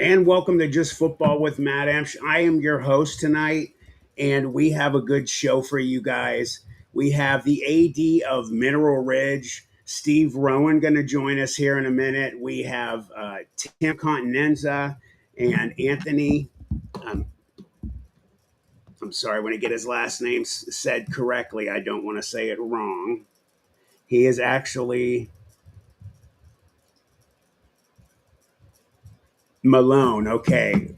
And welcome to Just Football with Matt Emch. I am your host tonight, and we have a good show for you guys. We have the AD of Mineral Ridge, Steve Rowan, going to join us here in a minute. We have Tim Continenza and Anthony. Um, I'm sorry, when I get his last name said correctly, I don't want to say it wrong. He is actually Malone. Okay.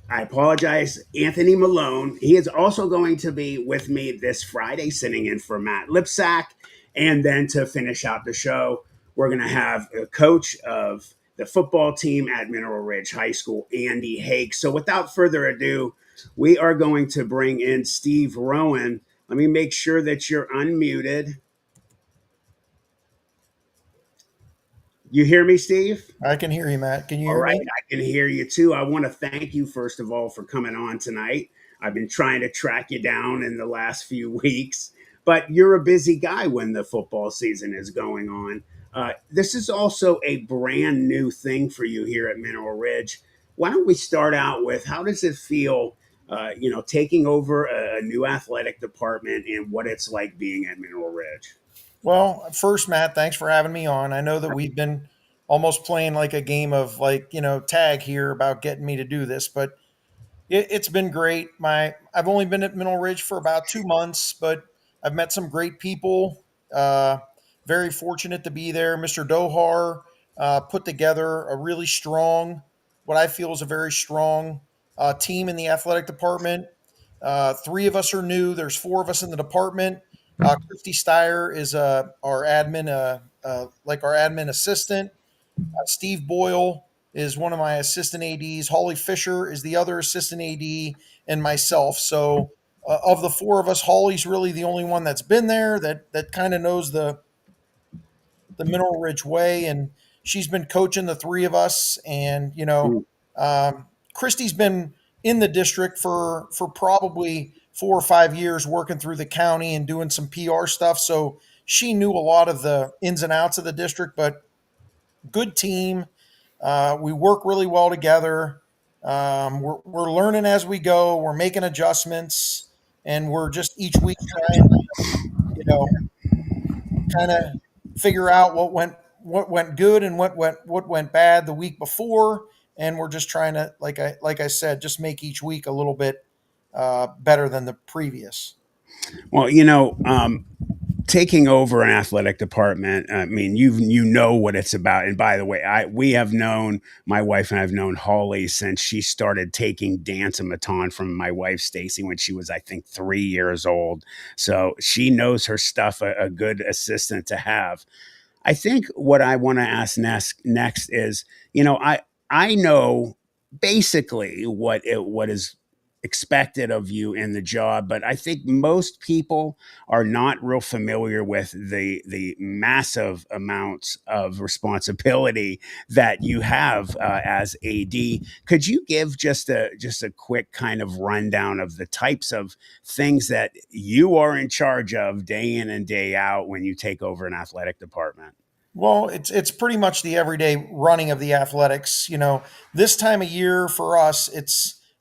I apologize, Anthony Malone. He is also going to be with me this Friday, sitting in for Matt Lipsack. And then to finish out the show, we're going to have a coach of the football team at Mineral Ridge High School, Andy Hake. So without further ado, we are going to bring in Steve Rowan. Let me make sure that you're unmuted. You hear me, Steve? I can hear you, Matt. Can you All hear right, me? I can hear you too. I want to thank you, first of all, for coming on tonight. I've been trying to track you down in the last few weeks, but you're a busy guy when the football season is going on. This is also a brand new thing for you here at Mineral Ridge. Why don't we start out with how does it feel, taking over a new athletic department and what it's like being at Mineral Ridge? Well, first, Matt, thanks for having me on. I know that we've been almost playing like a game of tag here about getting me to do this, but it's been great. I've only been at Mineral Ridge for about 2 months, but I've met some great people. Uh, Very fortunate to be there. Mr. Dohar put together a really strong, what I feel is a very strong team in the athletic department. Three of us are new. There's four of us in the department. Christy Steyer is our admin, like our admin assistant. Steve Boyle is one of my assistant ADs. Holly Fisher is the other assistant AD, and myself. So, of the four of us, Holly's really the only one that's been there that kind of knows the Mineral Ridge way, and she's been coaching the three of us. And Christy's been in the district for probably 4 or 5 years, working through the county and doing some PR stuff. So she knew a lot of the ins and outs of the district, but good team. We work really well together. We're learning as we go. We're making adjustments, and we're just each week trying, you know, kind of figure out what went good and what went bad the week before. And we're just trying to, like I said, just make each week a little bit better than the previous. Well, taking over an athletic department, I mean, you know what it's about. And by the way, we have known, my wife and I've known Holly since she started taking dance and baton from my wife Stacy when she was, I think, 3 years old. So she knows her stuff. A good assistant to have. I think what I want to ask next is, I know basically what is expected of you in the job, but I think most people are not real familiar with the massive amounts of responsibility that you have as AD. Could you give just a quick kind of rundown of the types of things that you are in charge of day in and day out when you take over an athletic department? Well, it's pretty much the everyday running of the athletics. This time of year for us,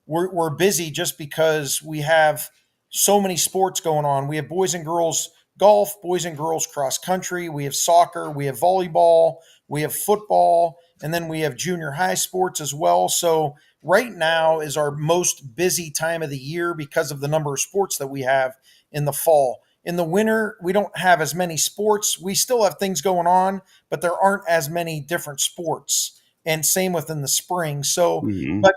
we're busy just because we have so many sports going on. We have boys and girls golf, boys and girls cross country, we have soccer, we have volleyball, we have football, and then we have junior high sports as well. So right now is our most busy time of the year because of the number of sports that we have in the fall. In the winter, we don't have as many sports. We still have things going on, but there aren't as many different sports. And same within the spring. So, Mhm. but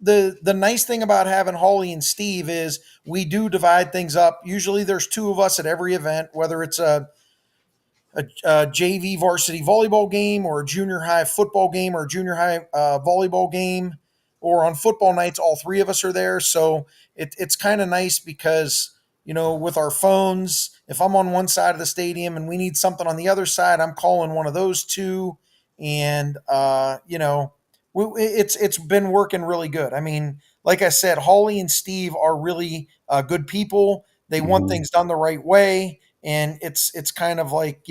the nice thing about having Holly and Steve is we do divide things up. Usually, there's two of us at every event, whether it's a JV varsity volleyball game or a junior high football game or a junior high volleyball game, or on football nights, all three of us are there. So it's kind of nice because, with our phones, if I'm on one side of the stadium and we need something on the other side, I'm calling one of those two. And, it's been working really good. I mean, like I said, Holly and Steve are really good people. They want Mhm. things done the right way, and it's kind of like,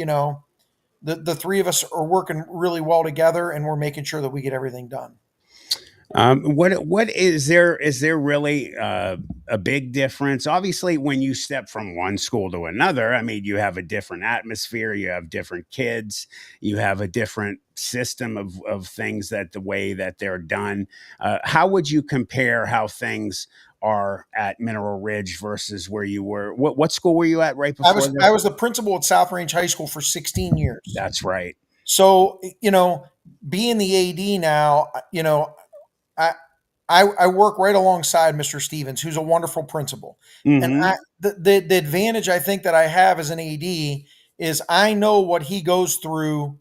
the three of us are working really well together, and we're making sure that we get everything done. What is there really a big difference? Obviously, when you step from one school to another, I mean, you have a different atmosphere, you have different kids, you have a different system of things that the way that they're done. How would you compare how things are at Mineral Ridge versus where you were? What school were you at right I before was this? I was the principal at South Range High School for 16 years. That's right. So, being the AD now, I I work right alongside Mr. Stevens, who's a wonderful principal. And Hmm. the advantage I think that I have as an AD is I know what he goes through,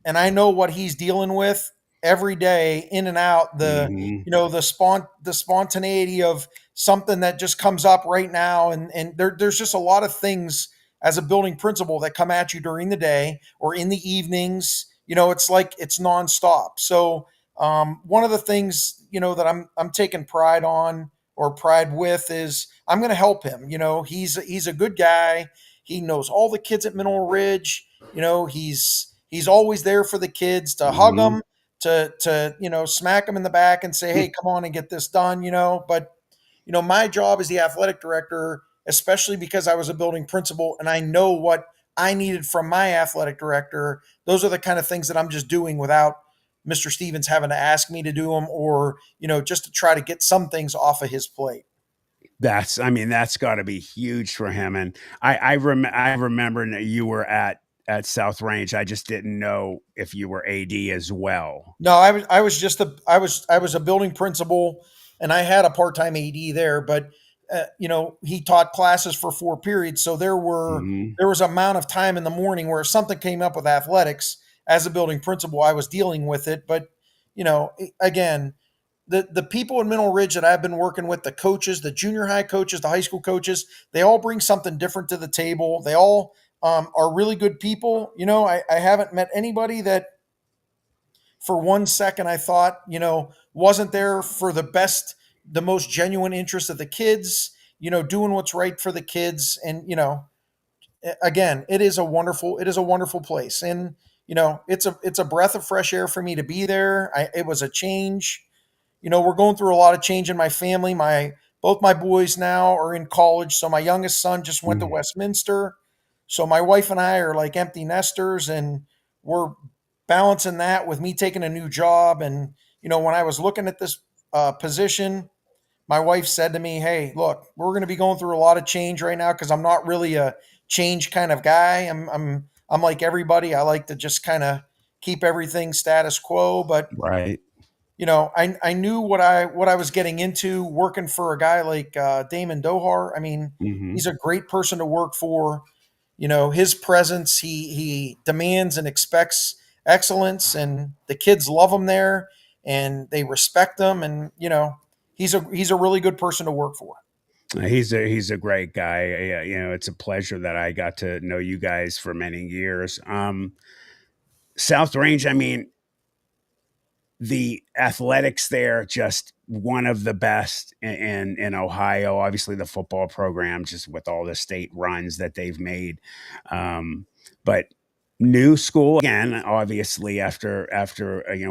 and I know what he's dealing with every day, in and out, Hmm. the spontaneity of something that just comes up right now, and there's just a lot of things as a building principal that come at you during the day or in the evenings. It's like it's nonstop. So, one of the things that I'm taking pride on, or pride with, is I'm going to help him. He's a good guy. He knows all the kids at Mineral Ridge. He's always there for the kids, to hug Hmm. them, to smack them in the back and say, "Hey, come on and get this done." But my job as the athletic director, especially because I was a building principal and I know what I needed from my athletic director. Those are the kind of things that I'm just doing without Mr. Stevens having to ask me to do them, or just to try to get some things off of his plate. I mean, that's got to be huge for him. And I remember that you were at South Range. I just didn't know if you were AD as well. No, I was a building principal, and I had a part-time AD there, but he taught classes for 4 periods, so Hmm. there was amount of time in the morning where if something came up with athletics, as a building principal, I was dealing with it. But again, the people in Mineral Ridge that I've been working with, the coaches, the junior high coaches, the high school coaches, they all bring something different to the table. They all are really good people. I haven't met anybody that for 1 second I thought, wasn't there for the most genuine interest of the kids, doing what's right for the kids. And, again, it is a wonderful place. And, it's a breath of fresh air for me to be there. It was a change. We're going through a lot of change in my family. Both my boys now are in college. So my youngest son just went to Westminster. So my wife and I are like empty nesters, and we're balancing that with me taking a new job. And when I was looking at this position, my wife said to me, "Hey, look, we're going to be going through a lot of change right now, because I'm not really a change kind of guy. I'm like everybody. I like to just kind of keep everything status quo, but." Right. I knew what I was getting into working for a guy like Damon Dohar. I mean, Hmm. he's a great person to work for. His presence, he demands and expects excellence, and the kids love him there, and they respect him, and he's a really good person to work for. He's a great guy. It's a pleasure that I got to know you guys for many years. South Range. I mean, the athletics there just one of the best in Ohio. Obviously, the football program, just with all the state runs that they've made, but new school again. Obviously, after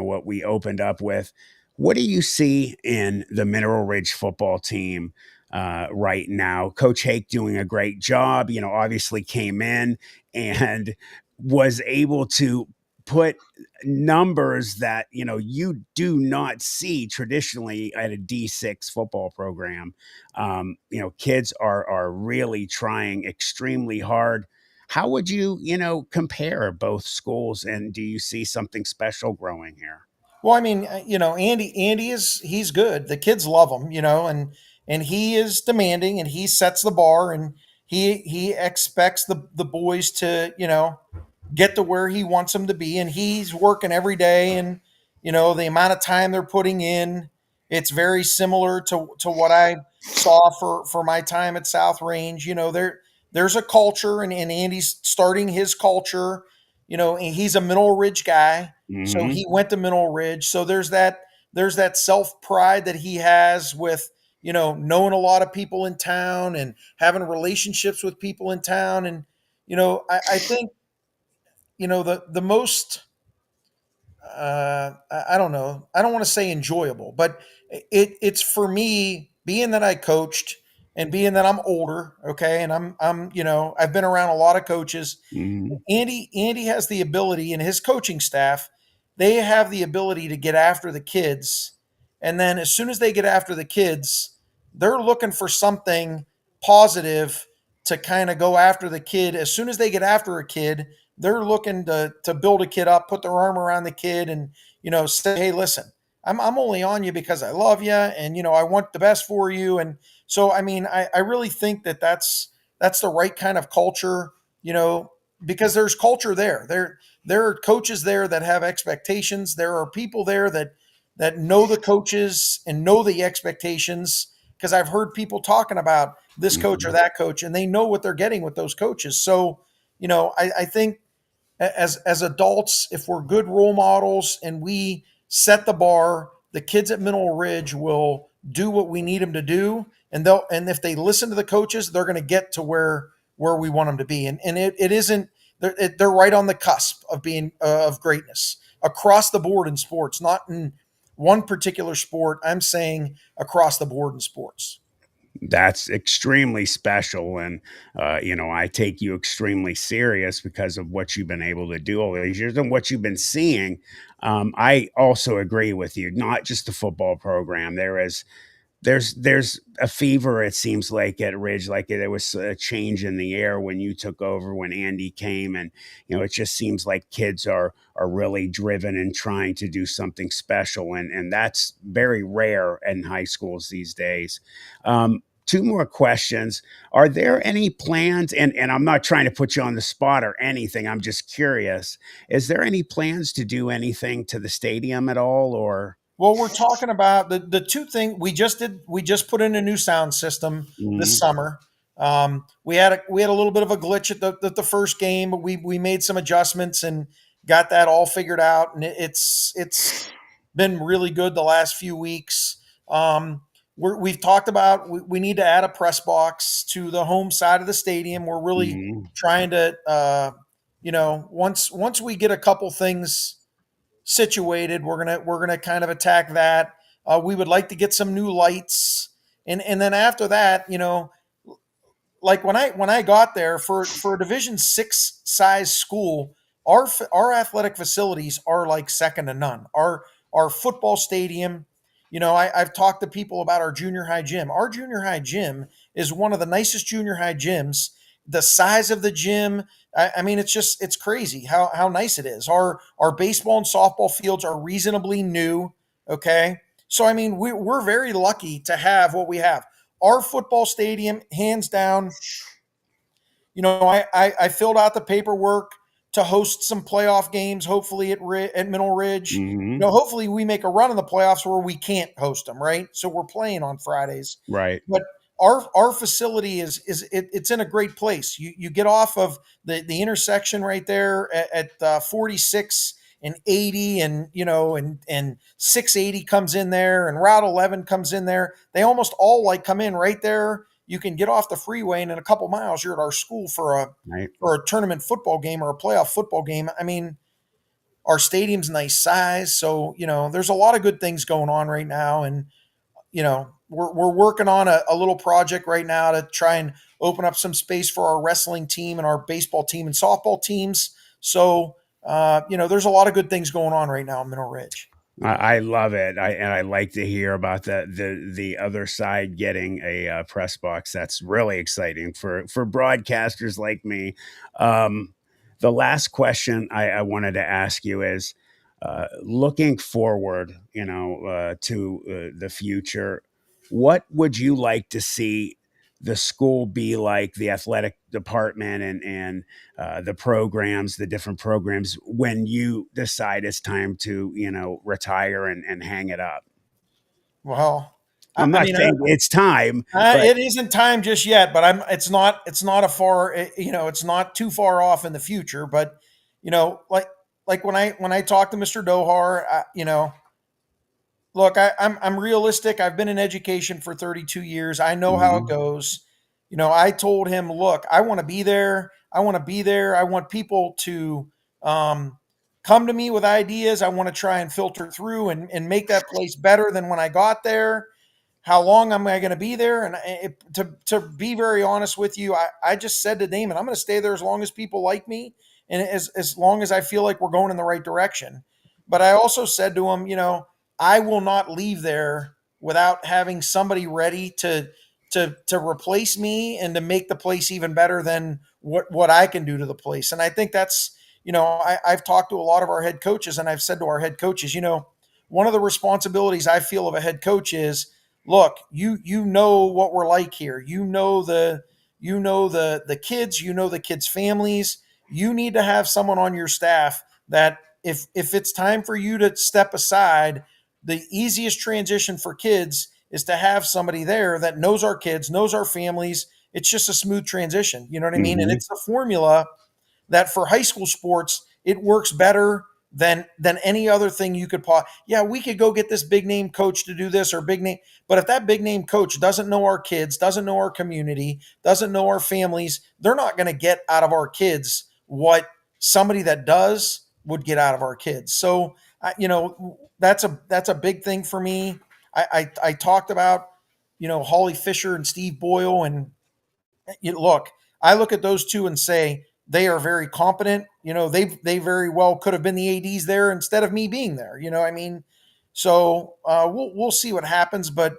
what we opened up with, what do you see in the Mineral Ridge football team? Right now, Coach Hake doing a great job. Obviously came in and was able to put numbers that you do not see traditionally at a D6 football program. Kids are really trying extremely hard. How would you compare both schools, and do you see something special growing here? Well, I mean, Andy he's good. The kids love him, and he is demanding, and he sets the bar, and he expects the boys to, get to where he wants them to be, and he's working every day. And the amount of time they're putting in, it's very similar to what I saw for my time at South Range. There's a culture, and Andy's starting his culture. And he's a Mineral Ridge guy, so Hmm. he went to Mineral Ridge. So there's that self pride that he has with knowing a lot of people in town, and having relationships with people in town. And I think the most I don't know. I don't want to say enjoyable, but it's for me being that I coached and being that I'm older, okay, and I'm I've been around a lot of coaches. Mhm. Andy has the ability, and his coaching staff, they have the ability to get after the kids, and then as soon as they get after the kids, they're looking for something positive to kind of go after the kid. As soon as they get after a kid, they're looking to build a kid up, put their arm around the kid, and say, hey, listen, I'm only on you because I love you, and I want the best for you. And so I mean, I really think that that's the right kind of culture, you know, because there's culture there. There are coaches there that have expectations. There are people there that know the coaches and know the expectations, because I've heard people talking about this coach or Mhm. that coach, and they know what they're getting with those coaches. So, I think as adults, if we're good role models and we set the bar, the kids at Mineral Ridge will do what we need them to do, and if they listen to the coaches, they're going to get to where we want them to be. And it isn't they're right on the cusp of being of greatness across the board in sports, not in one particular sport. I'm saying across the board in sports. That's extremely special, and I take you extremely serious because of what you've been able to do all these years and what you've been seeing. I also agree with you. Not just the football program. There's a fever, it seems like, at Ridge, like there was a change in the air when you took over, when Andy came, and it just seems like kids are really driven and trying to do something special, and that's very rare in high schools these days. Two more questions. Are there any plans, and I'm not trying to put you on the spot or anything, I'm just curious. Is there any plans to do anything to the stadium at all, or? Well, we're talking about the two things we just did. We just put in a new sound system this Mhm. summer. We had a little bit of a glitch at the first game, but we made some adjustments and got that all figured out, and it's been really good the last few weeks. We've talked about we need to add a press box to the home side of the stadium. We're really Mhm. trying to, once we get a couple things situated, we're gonna kind of attack that. We would like to get some new lights, and then after that, like when I got there for a Division 6 size school, our athletic facilities are like second to none. Our football stadium, I've talked to people about our junior high gym. Our junior high gym is one of the nicest junior high gyms. The size of the gym, I mean, it's crazy how nice it is. Our baseball and softball fields are reasonably new. Okay, so I mean, we're very lucky to have what we have. Our football stadium, hands down, I filled out the paperwork to host some playoff games, hopefully at Mineral Ridge. Mhm. Hopefully we make a run in the playoffs where we can't host them, right? So we're playing on Fridays, Right. but our facility it's in a great place. You get off of the intersection right there at 46 and 80, and and 680 comes in there, and Route 11 comes in there. They almost all like come in right there. You can get off the freeway, and in a couple miles, you're at our school Right. for a tournament football game or a playoff football game. I mean, our stadium's nice size, so there's a lot of good things going on right now, and we're working on a little project right now to try and open up some space for our wrestling team and our baseball team and softball teams. So there's a lot of good things going on right now in Mineral Ridge. I love it. I like to hear about the other side getting a press box. That's really exciting for broadcasters like me. Um, the last question I wanted to ask you is, looking forward, to the future. What would you like to see the school be like, the athletic department, and the programs, the different programs, when you decide it's time to, retire and hang it up? Well, I'm I not mean, saying it's time, but it isn't time just yet, but it's not a far, it's not too far off in the future. But like when I talk to Mr. Dohar, look, I'm realistic. I've been in education for 32 years. I know how it Mhm. goes. I told him, look, I want to be there. I want to be there. I want people to Um, Come to me with ideas. I want to try and filter through and make that place better than when I got there. How long am I going to be there? And to be very honest with you, I just said to Damon, I'm going to stay there as long as people like me and as long as I feel like we're going in the right direction. But I also said to him, I will not leave there without having somebody ready to replace me and to make the place even better than what I can do to the place. And I think that's, I've talked to a lot of our head coaches and I've said to our head coaches, one of the responsibilities I feel of a head coach is, look, you know what we're like here. You know the kids, the kids' families. You need to have someone on your staff that if it's time for you to step aside, the easiest transition for kids is to have somebody there that knows our kids, knows our families. It's just a smooth transition. You know what I mean? And Hmm. it's a formula that for high school sports it works better than any other thing you could yeah, we could go get this big name coach to do this or big name, but if that big name coach doesn't know our kids, doesn't know our community, doesn't know our families, they're not going to get out of our kids what somebody that does would get out of our kids. So that's a big thing for me. I talked about Holly Fisher and Steve Boyle, and look, I look at those two and say they are very competent. They very well could have been the ads there instead of me being there. I mean, so we'll see what happens, but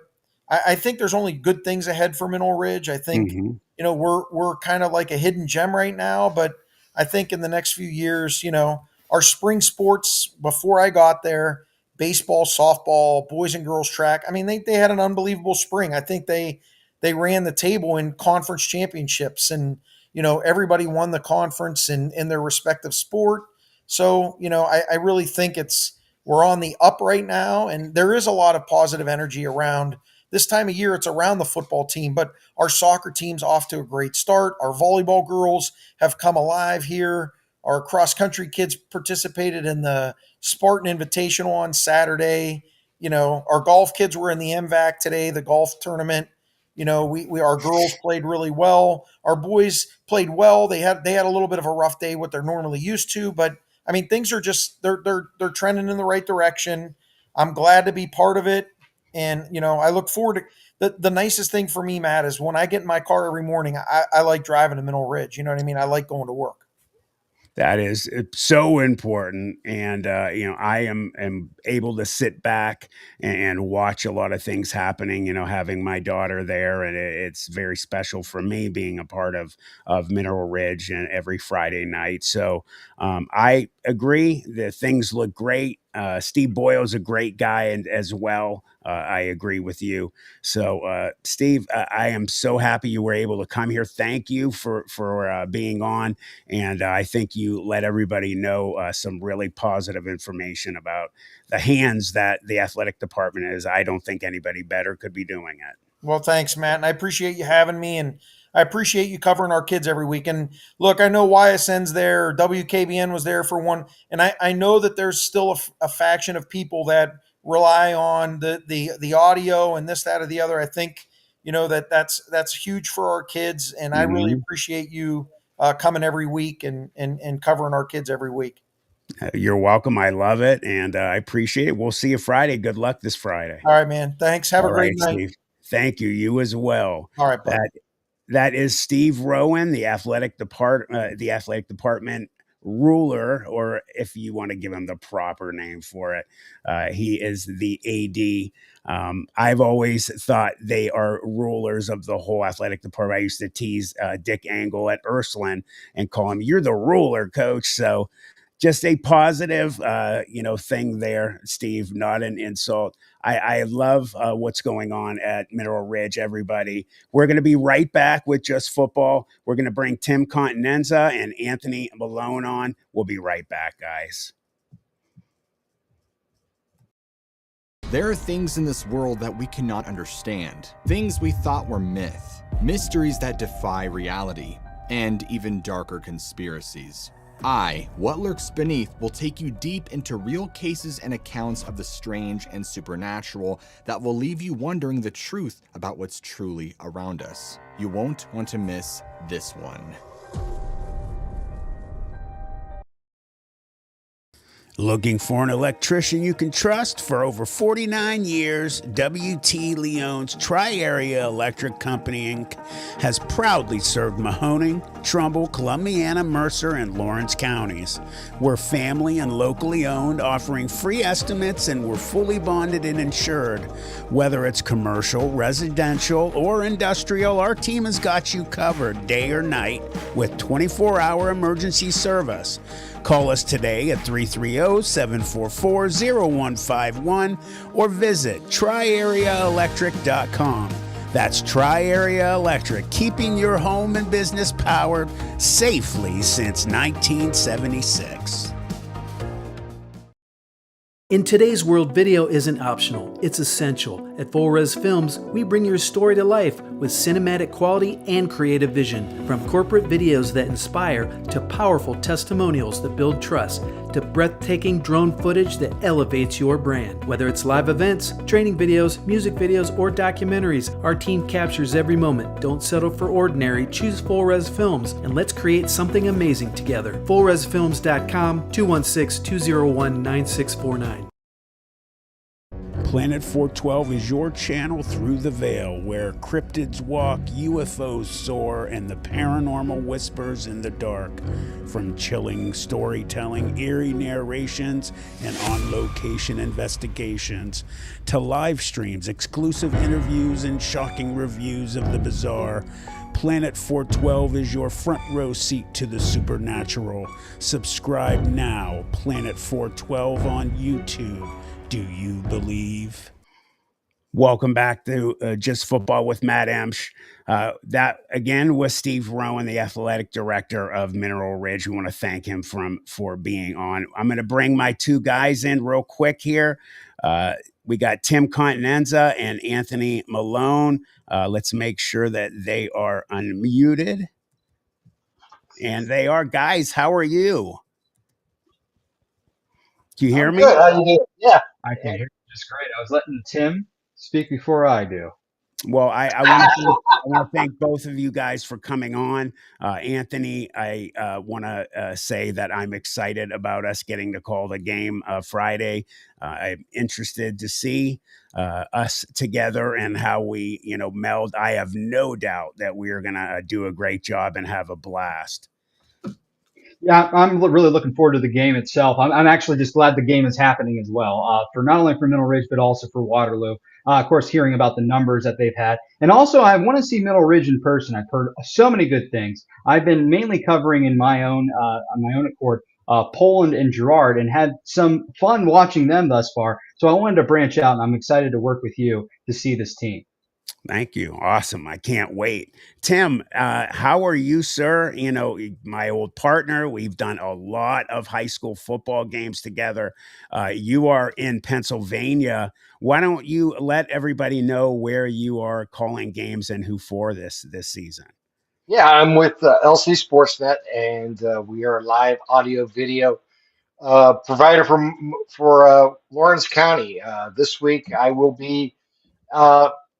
I think there's only good things ahead for Mineral Ridge. I think Hmm. we're kind of like a hidden gem right now, but I think in the next few years, our spring sports before I got there, baseball, softball, boys and girls track. I mean, they had an unbelievable spring. I think they ran the table in conference championships, and everybody won the conference in their respective sport. So I really think we're on the up right now, and there is a lot of positive energy around this time of year. It's around the football team, but our soccer team's off to a great start. Our volleyball girls have come alive here. Our cross country kids participated in the Spartan Invitational on Saturday. Our golf kids were in the MVAC today, the golf tournament. We our girls played really well. Our boys played well. They had a little bit of a rough day, what they're normally used to, but I mean things are just they're trending in the right direction. I'm glad to be part of it, and I look forward to the nicest thing for me, Matt, is when I get in my car every morning. I like driving to Mineral Ridge. You know what I mean? I like going to work. That is so important, and I am able to sit back and watch a lot of things happening. Having my daughter there, and it's very special for me being a part of Mineral Ridge and every Friday night. So I agree that things look great. Steve Boyle's a great guy, and as well, I agree with you. So, Steve, I am so happy you were able to come here. Thank you for being on, and I think you let everybody know some really positive information about the hands that the athletic department is. I don't think anybody better could be doing it. Well, thanks, Matt, and I appreciate you having me, and I appreciate you covering our kids every week. And look, I know YSN's there, WKBN was there for one, and I know that there's still a faction of people that rely on the audio and this, that, or the other. I think that's huge for our kids, and I really Mhm. appreciate you coming every week and covering our kids every week. You're welcome. I love it, and I appreciate it. We'll see you Friday. Good luck this Friday. All right, man. Thanks. Have a All great right, night. Steve. Thank you. You as well. All right, bud. That That is Steve Rowan, the athletic department ruler, or if you want to give him the proper name for it, he is the AD. I've always thought they are rulers of the whole athletic department. I used to tease Dick Angle at Ursuline and call him, "You're the ruler, coach." So just a positive, thing there, Steve, not an insult. I love what's going on at Mineral Ridge, everybody. We're going to be right back with Just Football. We're going to bring Tim Continenza and Anthony Malone on. We'll be right back, guys. There are things in this world that we cannot understand, things we thought were myth, mysteries that defy reality, and even darker conspiracies. What Lurks Beneath will take you deep into real cases and accounts of the strange and supernatural that will leave you wondering the truth about what's truly around us. You won't want to miss this one. Looking for an electrician you can trust? For over 49 years, W.T. Leone's Tri-Area Electric Company Inc. has proudly served Mahoning, Trumbull, Columbiana, Mercer, and Lawrence counties. We're family and locally owned, offering free estimates, and we're fully bonded and insured. Whether it's commercial, residential, or industrial, our team has got you covered day or night with 24-hour emergency service. Call us today at 330-744-0151 or visit triareaelectric.com. That's Tri-Area Electric, keeping your home and business powered safely since 1976. In today's world, video isn't optional, it's essential. At Full Res Films, we bring your story to life with cinematic quality and creative vision. From corporate videos that inspire, to powerful testimonials that build trust, to breathtaking drone footage that elevates your brand. Whether it's live events, training videos, music videos, or documentaries, our team captures every moment. Don't settle for ordinary, choose Full Res Films, and let's create something amazing together. FullResFilms.com, 216-201-9649. Planet 412 is your channel through the veil, where cryptids walk, UFOs soar, and the paranormal whispers in the dark. From chilling storytelling, eerie narrations, and on-location investigations, to live streams, exclusive interviews, and shocking reviews of the bizarre, Planet 412 is your front row seat to the supernatural. Subscribe now, Planet 412 on YouTube. Do you believe? Welcome back to Just Football with Matt Emch. That again was Steve Rowan, the athletic director of Mineral Ridge. We want to thank him for being on. I'm going to bring my two guys in real quick here. We got Tim Continenza and Anthony Malone. Let's make sure that they are unmuted. And they are. Guys, how are you? Can you hear me? Good. How you doing? Yeah. I can hear you just great. I was letting Tim speak before I do. Well, I want to thank both of you guys for coming on. Anthony, I want to say that I'm excited about us getting to call the game Friday. I'm interested to see us together and how we, meld. I have no doubt that we are going to do a great job and have a blast. Yeah, I'm really looking forward to the game itself. I'm actually just glad the game is happening as well, for not only for Middle Ridge, but also for Waterloo. Of course, hearing about the numbers that they've had. And also, I want to see Middle Ridge in person. I've heard so many good things. I've been mainly covering on my own accord, Poland and Girard, and had some fun watching them thus far. So I wanted to branch out, and I'm excited to work with you to see this team. Thank you. Awesome. I can't wait. Tim, how are you, sir? My old partner, we've done a lot of high school football games together. You are in Pennsylvania. Why don't you let everybody know where you are calling games and who for this season? Yeah, I'm with LC Sportsnet, and we are a live audio video provider for Lawrence County. This week, I will be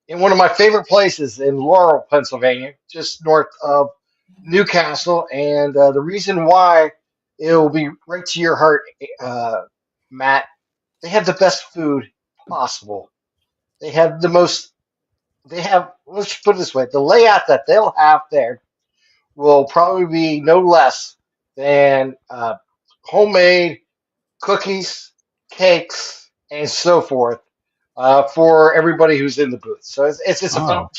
in one of my favorite places in Laurel, Pennsylvania, just north of Newcastle. And the reason why it will be right to your heart, Matt, they have the best food possible. They have let's put it this way, the layout that they'll have there will probably be no less than homemade cookies, cakes, and so forth for everybody who's in the booth. So it's a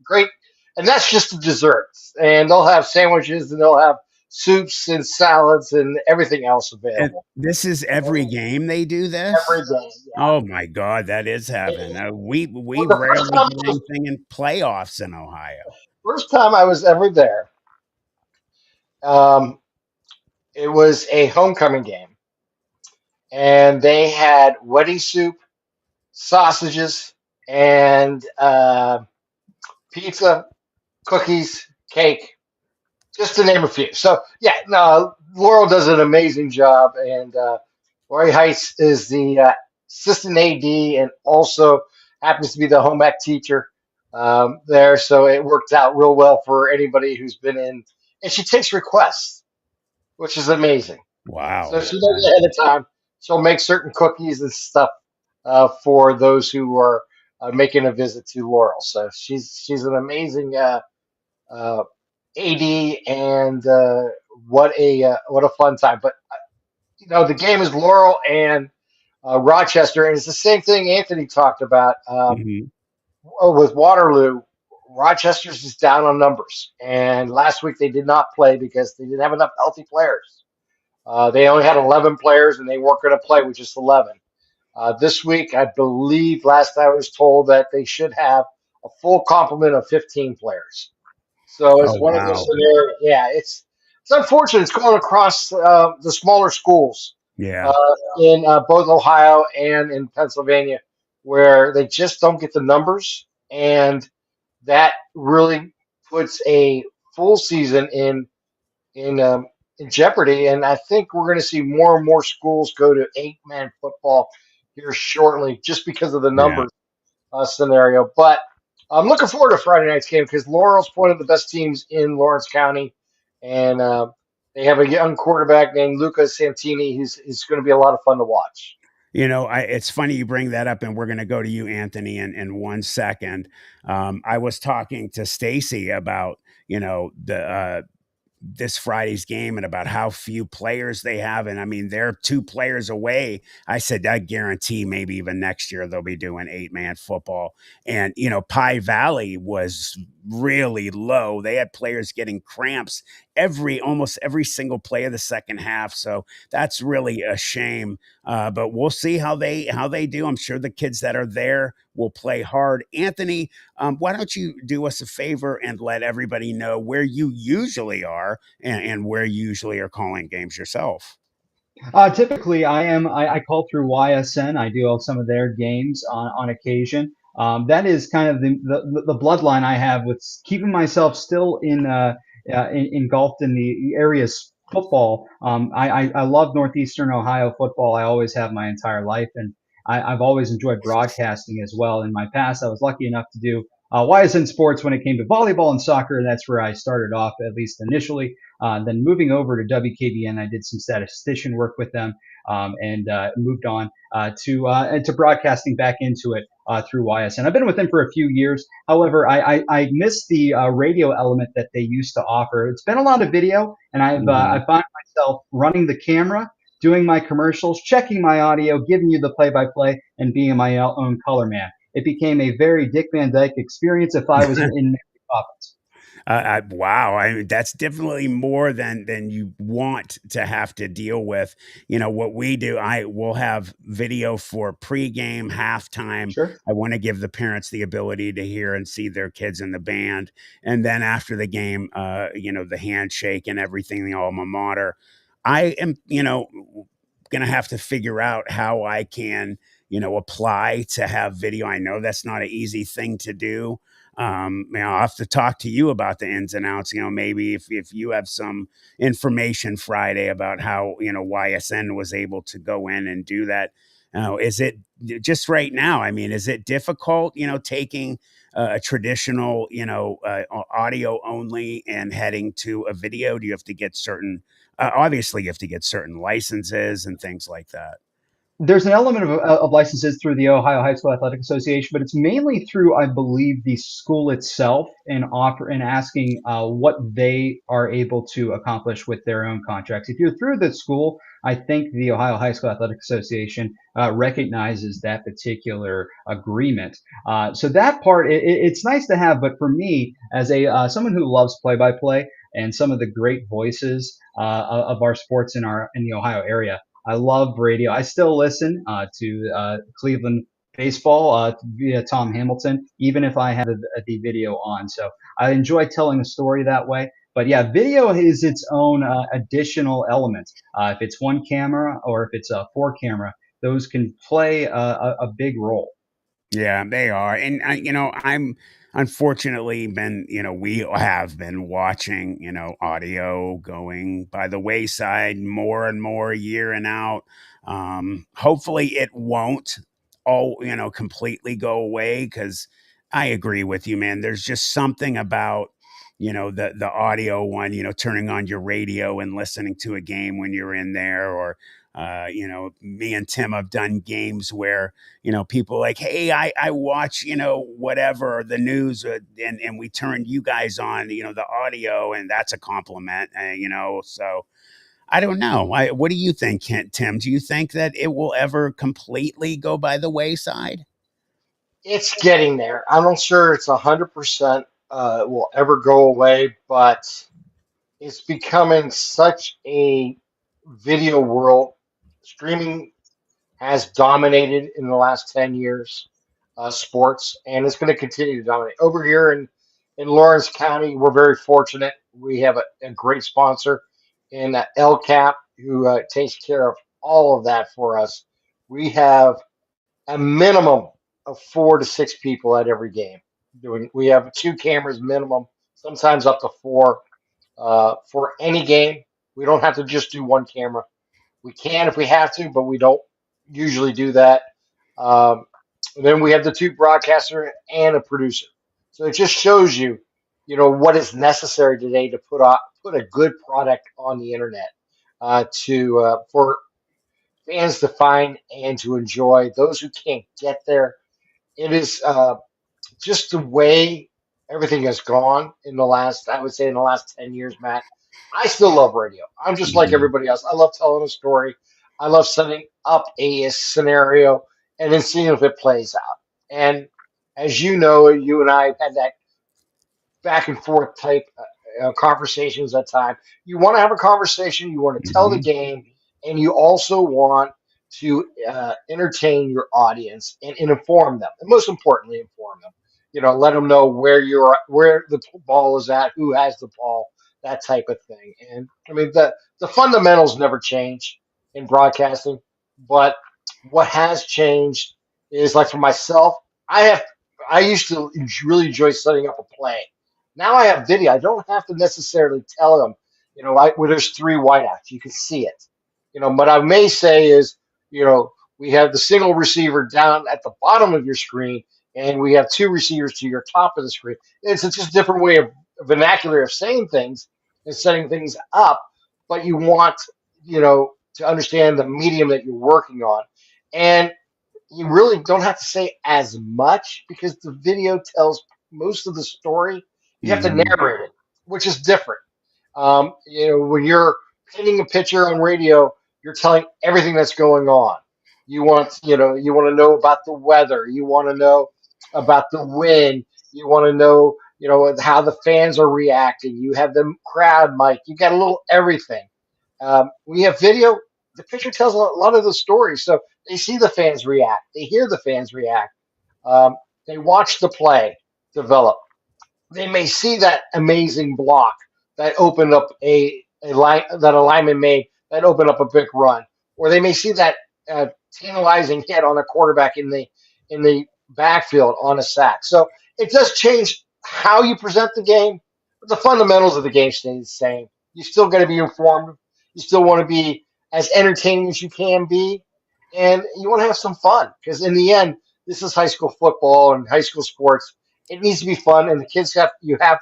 great, and that's just the desserts. And they'll have sandwiches, and they'll have soups and salads and everything else available. And this is every game they do this? Every game. Yeah. Oh my God, that is heaven. We rarely get anything in playoffs in Ohio. First time I was ever there, it was a homecoming game, and they had weddy soup, sausages, and pizza, cookies, cake, just to name a few. So yeah, no, Laurel does an amazing job, and Lori Heights is the assistant AD and also happens to be the home ec teacher there. So it worked out real well for anybody who's been in, and she takes requests, which is amazing. Wow. So she does it ahead of time. she'll make certain cookies and stuff for those who are making a visit to Laurel. So she's an amazing uh, AD, and what a fun time. But the game is Laurel and Rochester, and it's the same thing Anthony talked about Hmm. with Waterloo. Rochester's is down on numbers, and last week they did not play because they didn't have enough healthy players. They only had 11 players, and they weren't going to play with just 11. This week, I believe, last I was told that they should have a full complement of 15 players. So Oh it's one of those wow. scenarios. Yeah, it's unfortunate. It's going across the smaller schools Yeah. uh, in both Ohio and in Pennsylvania, where they just don't get the numbers, and that really puts a full season in in jeopardy. And I think we're going to see more and more schools go to 8-man football here shortly, just because of the Yeah. numbers scenario. But I'm looking forward to Friday night's game because Laurel's one of the best teams in Lawrence County, and they have a young quarterback named Luca Santini. He's going to be a lot of fun to watch. It's funny you bring that up, and we're going to go to you, Anthony, in 1 second. I was talking to Stacy about, the this Friday's game and about how few players they have. And I mean, they're 2 players away. I said, I guarantee maybe even next year they'll be doing 8-man football. And, Pie Valley was really low. They had players getting cramps almost every single play of the second half. So that's really a shame. But we'll see how they do. I'm sure the kids that are there will play hard. Anthony, why don't you do us a favor and let everybody know where you usually are and where you usually are calling games yourself? Typically, I call through YSN. I do some of their games on occasion. That is kind of the bloodline I have with keeping myself still engulfed in the area's football. I love Northeastern Ohio football. I always have my entire life, and I've always enjoyed broadcasting as well. In my past, I was lucky enough to do YSN sports when it came to volleyball and soccer, and that's where I started off, at least initially. Then moving over to WKBN, I did some statistician work with them, and moved on to broadcasting back into it through YSN. I've been with them for a few years. However, I miss the radio element that they used to offer. It's been a lot of video, and I Mhm. find myself running the camera, doing my commercials, checking my audio, giving you the play-by-play, and being my own color man. It became a very Dick Van Dyke experience if I was in the office. Wow, that's definitely more than you want to have to deal with. What we do, I will have video for pregame, halftime. Sure. I want to give the parents the ability to hear and see their kids in the band, and then after the game, the handshake and everything, the alma mater. I am, going to have to figure out how I can, apply to have video. I know that's not an easy thing to do. I'll have to talk to you about the ins and outs. Maybe if you have some information Friday about how YSN was able to go in and do that. Is it just right now? I mean, is it difficult? Taking a traditional, audio only and heading to a video? Do you have to get certain? Obviously, you have to get certain licenses and things like that. There's an element of licenses through the Ohio High School Athletic Association, but it's mainly through, I believe, the school itself and offer and asking what they are able to accomplish with their own contracts. If you're through the school, I think the Ohio High School Athletic Association recognizes that particular agreement. So that part, it's nice to have, but for me, as a someone who loves play-by-play and some of the great voices of our sports in the Ohio area. I love radio. I still listen to Cleveland baseball via Tom Hamilton, even if I have the video on. So I enjoy telling a story that way. But yeah, video is its own additional element. If it's one camera or if it's a four camera, those can play a big role. Yeah, they are. And I'm unfortunately been, we have been watching, audio going by the wayside more and more year and out. Hopefully it won't all, completely go away, cuz I agree with you, man. There's just something about the audio one, turning on your radio and listening to a game when you're in there, or Me and Tim have done games where, people are like, hey, I watch, whatever, the news, and we turn you guys on, the audio, and that's a compliment, so I don't know. What do you think, Tim? Do you think that it will ever completely go by the wayside? It's getting there. I'm not sure it's 100% will ever go away, but it's becoming such a video world. Streaming has dominated in the last 10 years sports, and it's going to continue to dominate. Over here in Lawrence County, we're very fortunate. We have a great sponsor in LCAP who takes care of all of that for us. We have a minimum of 4 to 6 people at every game doing. We have 2 cameras minimum, sometimes up to four for any game. We don't have to just do one camera. We can if we have to, but we don't usually do that. Um, then we have the 2 broadcaster and a producer. So it just shows you, what is necessary today to put a good product on the internet to for fans to find and to enjoy. Those who can't get there, it is just the way everything has gone in the last, I would say, in the last 10 years, Matt. I still love radio. I'm just like Mhm. everybody else. I love telling a story. I love setting up a scenario and then seeing if it plays out. And as you know, you and I have had that back and forth type conversations at time. You want to have a conversation, you want to tell the Mhm. game, and you also want to entertain your audience and inform them. And most importantly, inform them. Let them know where the ball is at, who has the ball, that type of thing. And I mean, the fundamentals never change in broadcasting, but what has changed is, like, for myself, I have I used to really enjoy setting up a play. Now I have video. I don't have to necessarily tell them, where there's 3 wideouts. You can see it. What I may say is, we have the single receiver down at the bottom of your screen, and we have 2 receivers to your top of the screen. It's just a different way of vernacular of saying things and setting things up, but you want, to understand the medium that you're working on. And you really don't have to say as much because the video tells most of the story. You have to Mhm. narrate it, which is different. When you're painting a picture on radio, you're telling everything that's going on. You want to know about the weather. You want to know about the wind. You want to know, how the fans are reacting. You have the crowd mic. You got a little everything. We have video. The picture tells a lot of the stories. So they see the fans react. They hear the fans react. Um, they watch the play develop. They may see that amazing block that opened up a line that a lineman made that opened up a big run, or they may see that tantalizing hit on a quarterback in the backfield on a sack. So it does change how you present the game, but the fundamentals of the game stay the same. You still got to be informed. You still want to be as entertaining as you can be, and you want to have some fun because in the end, this is high school football and high school sports. It needs to be fun, and the kids have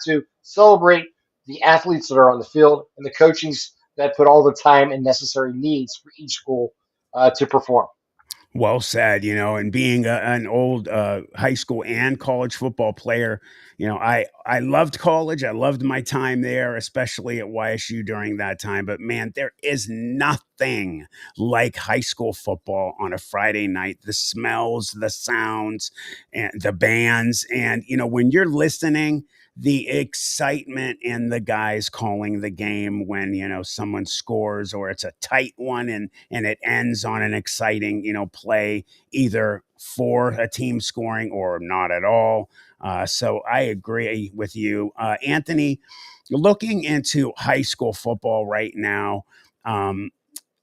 to celebrate the athletes that are on the field and the coaches that put all the time and necessary needs for each school to perform. Well said, and being an old high school and college football player, I loved college. I loved my time there, especially at YSU during that time. But man, there is nothing like high school football on a Friday night. The smells, the sounds, and the bands. And, when you're listening, the excitement in the guys calling the game when someone scores or it's a tight one and it ends on an exciting play either for a team scoring or not at all. So I agree with you, Anthony. Looking into high school football right now, um,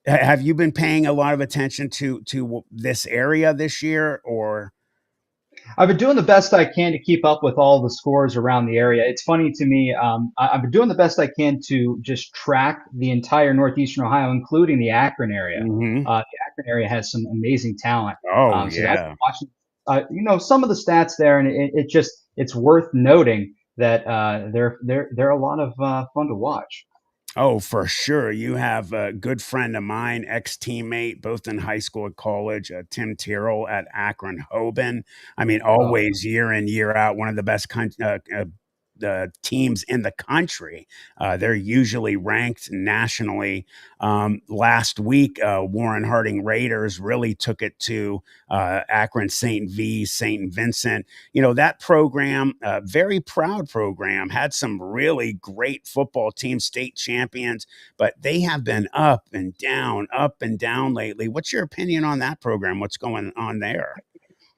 have you been paying a lot of attention to this area this year, or? I've been doing the best I can to keep up with all the scores around the area. It's funny to me. I've been doing the best I can to just track the entire northeastern Ohio, including the Akron area. Mhm. The Akron area has some amazing talent. Oh So I've yeah. been watching, some of the stats there, and it's worth noting that they're a lot of fun to watch. Oh, for sure. You have a good friend of mine, ex teammate, both in high school and college, Tim Tyrrell at Akron Hoban. I mean, Oh, always year in, year out, one of the best teams in the country. They're usually ranked nationally. Last week, Warren Harding Raiders really took it to Akron St. Vincent. You know, that program, very proud program, had some really great football teams, state champions, but they have been up and down lately. What's your opinion on that program? What's going on there?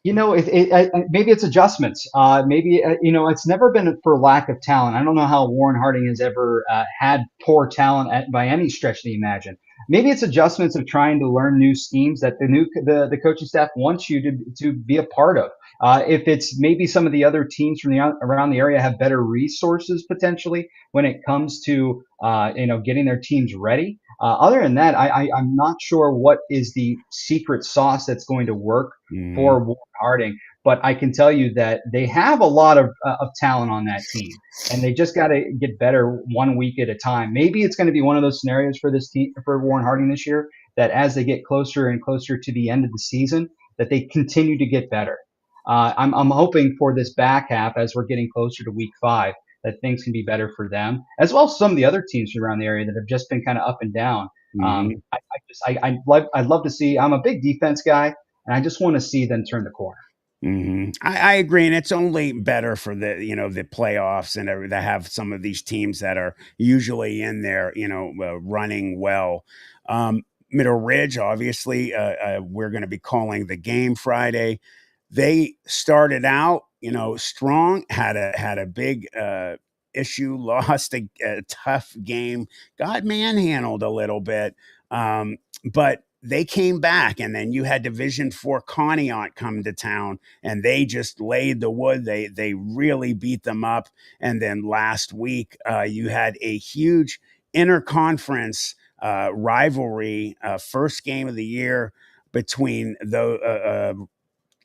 Maybe it's adjustments. Maybe it's never been for lack of talent. I don't know how Warren Harding has ever had poor talent by any stretch to imagine. Maybe it's adjustments of trying to learn new schemes that the coaching staff wants you to be a part of. If it's maybe some of the other teams from around the area have better resources potentially when it comes to getting their teams ready. Other than that, I'm not sure what is the secret sauce that's going to work Mm, for Warren Harding. But I can tell you that they have a lot of talent on that team, and they just got to get better one week at a time. Maybe it's going to be one of those scenarios for this team for Warren Harding this year that as they get closer and closer to the end of the season, that they continue to get better. I'm hoping for this back half as we're getting closer to week 5 that things can be better for them as well as some of the other teams around the area that have just been kind of up and down. mm. I'd love to see. I'm a big defense guy, and I just want to see them turn the corner. I agree, and it's only better for the playoffs and to have some of these teams that are usually in there, running well. Middle Ridge, obviously, we're going to be calling the game Friday. They started out, strong, had a big issue, lost a tough game, got manhandled a little bit, but they came back, and then you had Division 4 Conneaut come to town, and they just laid the wood. They really beat them up. And then last week, you had a huge interconference rivalry, first game of the year between the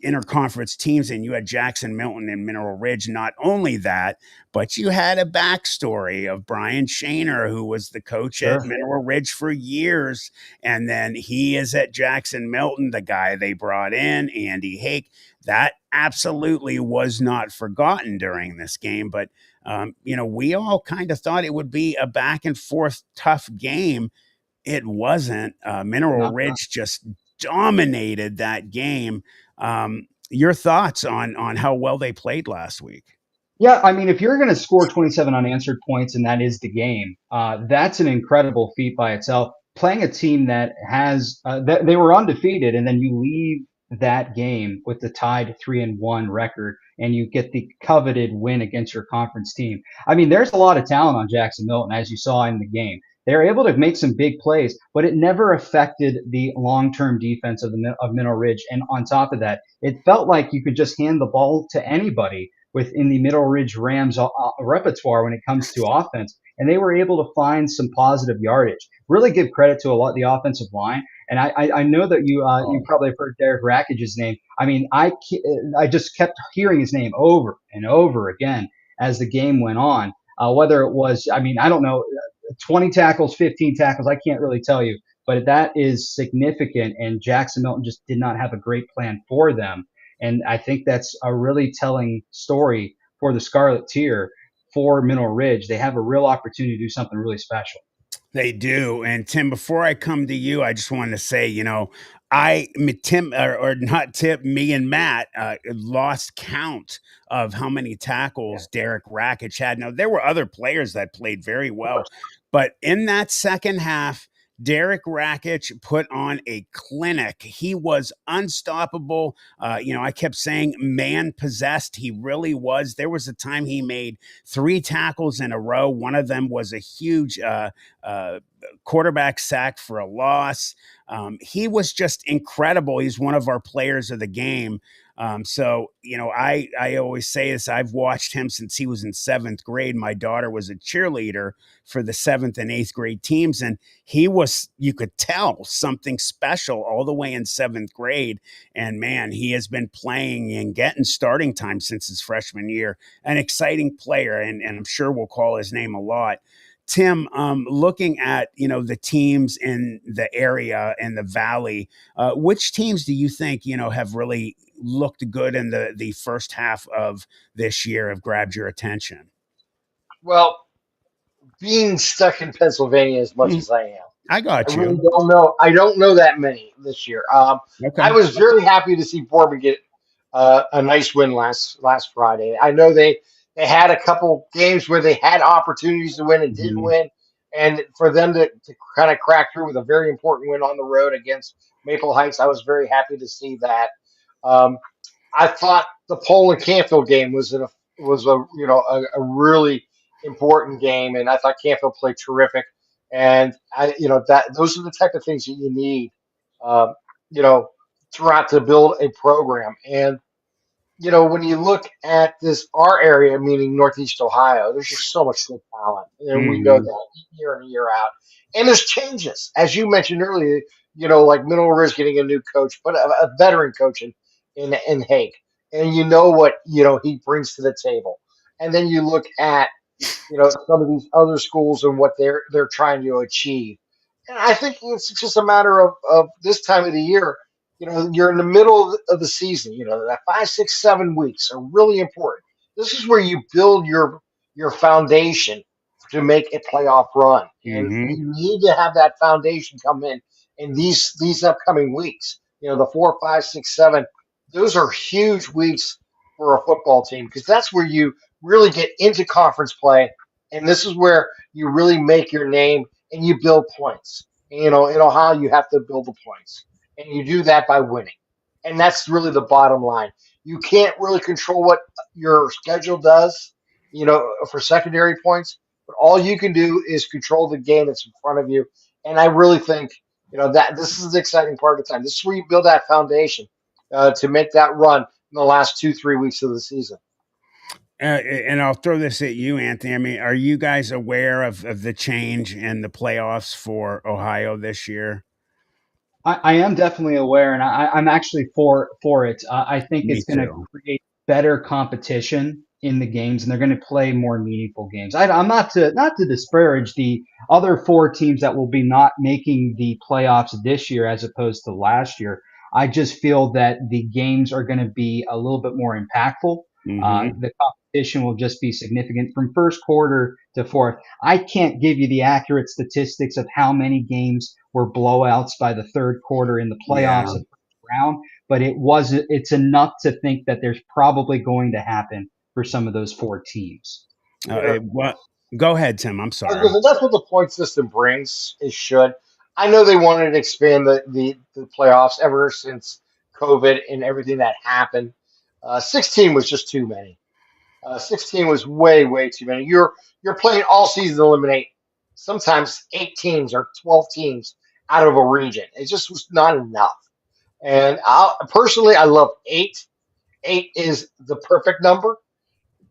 interconference teams, and you had Jackson Milton and Mineral Ridge. Not only that, but you had a backstory of Brian Shaner, who was the coach at Sure. Mineral Ridge for years, and then he is at Jackson Milton. The guy they brought in, Andy Hake, that absolutely was not forgotten during this game. But we all kind of thought it would be a back and forth tough game. It wasn't. Mineral Not Ridge just dominated that game. Your thoughts on how well they played last week? Yeah, I mean, if you're going to score 27 unanswered points and that is the game, that's an incredible feat by itself. Playing a team that has that they were undefeated, and then you leave that game with the tied 3-1 record, and you get the coveted win against your conference team. I mean, there's a lot of talent on Jackson Milton, as you saw in the game. They were able to make some big plays, but it never affected the long-term defense of Mineral Ridge. And on top of that, it felt like you could just hand the ball to anybody within the Middle Ridge Rams repertoire when it comes to offense, and they were able to find some positive yardage. Really give credit to a lot of the offensive line. And I know that you Oh, probably have heard Derek Rackage's name. I mean, I just kept hearing his name over and over again as the game went on. Whether it was, I mean, I don't know, 20 tackles, 15 tackles, I can't really tell you, but that is significant. And Jackson Milton just did not have a great plan for them. And I think that's a really telling story for the Scarlet Tier for Mineral Ridge. They have a real opportunity to do something really special. they do. And Tim, before I come to you, I just wanted to say, Tim, or not Tim, me and Matt lost count of how many Yeah, tackles Derek Rackage had. Now, there were other players that played very well, but in that second half, Derek Rackage put on a clinic. He was unstoppable. I kept saying man possessed. He really was. There was a time he made 3 tackles in a row. One of them was a huge uh, quarterback sack for a loss. He was just incredible. He's one of our players of the game. I always say this. I've watched him since he was in 7th grade. My daughter was a cheerleader for the 7th and 8th grade teams, and he was, you could tell something special all the way in 7th grade. And man, he has been playing and getting starting time since his freshman year. An exciting player, and I'm sure we'll call his name a lot. Tim, looking at the teams in the area and the valley, which teams do you think have really looked good in the first half of this year, have grabbed your attention? Well, being stuck in Pennsylvania as much Mm, as I am, I I got really you. don't know. I don't know that many this year. I Okay. was very happy to see Bournemouth get a nice win last Friday. I know they had a couple games where they had opportunities to win and didn't Hmm. win, and for them to kind of crack through with a very important win on the road against Maple Heights, I was very happy to see that. Um, I thought the Poland Canfield game was a really important game, and I thought Canfield played terrific. And I that those are the type of things that you need, um, you know, throughout to build a program. And when you look at this, our area, meaning Northeast Ohio, there's just so much good talent, and we know Hmm. that year in and year out. And there's changes, as you mentioned earlier. Like Middle River getting a new coach, but a veteran coach in Hake, and you know what he brings to the table. And then you look at some of these other schools and what they're trying to achieve. And I think it's just a matter of this time of the year. You're in the middle of the season. That 5, 6, 7 weeks are really important. This is where you build your foundation to make a playoff run, and we Hmm. need to have that foundation come in these upcoming weeks. The 4, 5, 6, 7. Those are huge weeks for a football team because that's where you really get into conference play, and this is where you really make your name and you build points. In Ohio, you have to build the points, and you do that by winning. And that's really the bottom line. You can't really control what your schedule does, for secondary points, but all you can do is control the game that's in front of you. And I really think, that this is the exciting part of the time. This is where you build that foundation to make that run in the last 2, 3 weeks of the season. And I'll throw this at you, Anthony. I mean, are you guys aware of the change in the playoffs for Ohio this year? I am definitely aware, and I'm actually for it. I think Me it's going to too. create better competition in the games, and they're going to play more meaningful games. I'm not to disparage the other four teams that will be not making the playoffs this year as opposed to last year. I just feel that the games are going to be a little bit more impactful. Hmm. The competition will just be significant from first quarter to fourth. I can't give you the accurate statistics of how many games were blowouts by the third quarter in the Yeah. playoffs of the first round, but it's enough to think that there's probably going to happen for some of those four teams. Yeah. What? Go ahead, Tim. I'm I was gonna sorry. say, that's what the point system brings. It should. I know they wanted to expand the playoffs ever since COVID and everything that happened. 16 was just too many. 16 was way too many. You're playing all season to eliminate sometimes 8 teams or 12 teams out of a region. It just was not enough. And personally, I love eight. Eight is the perfect number.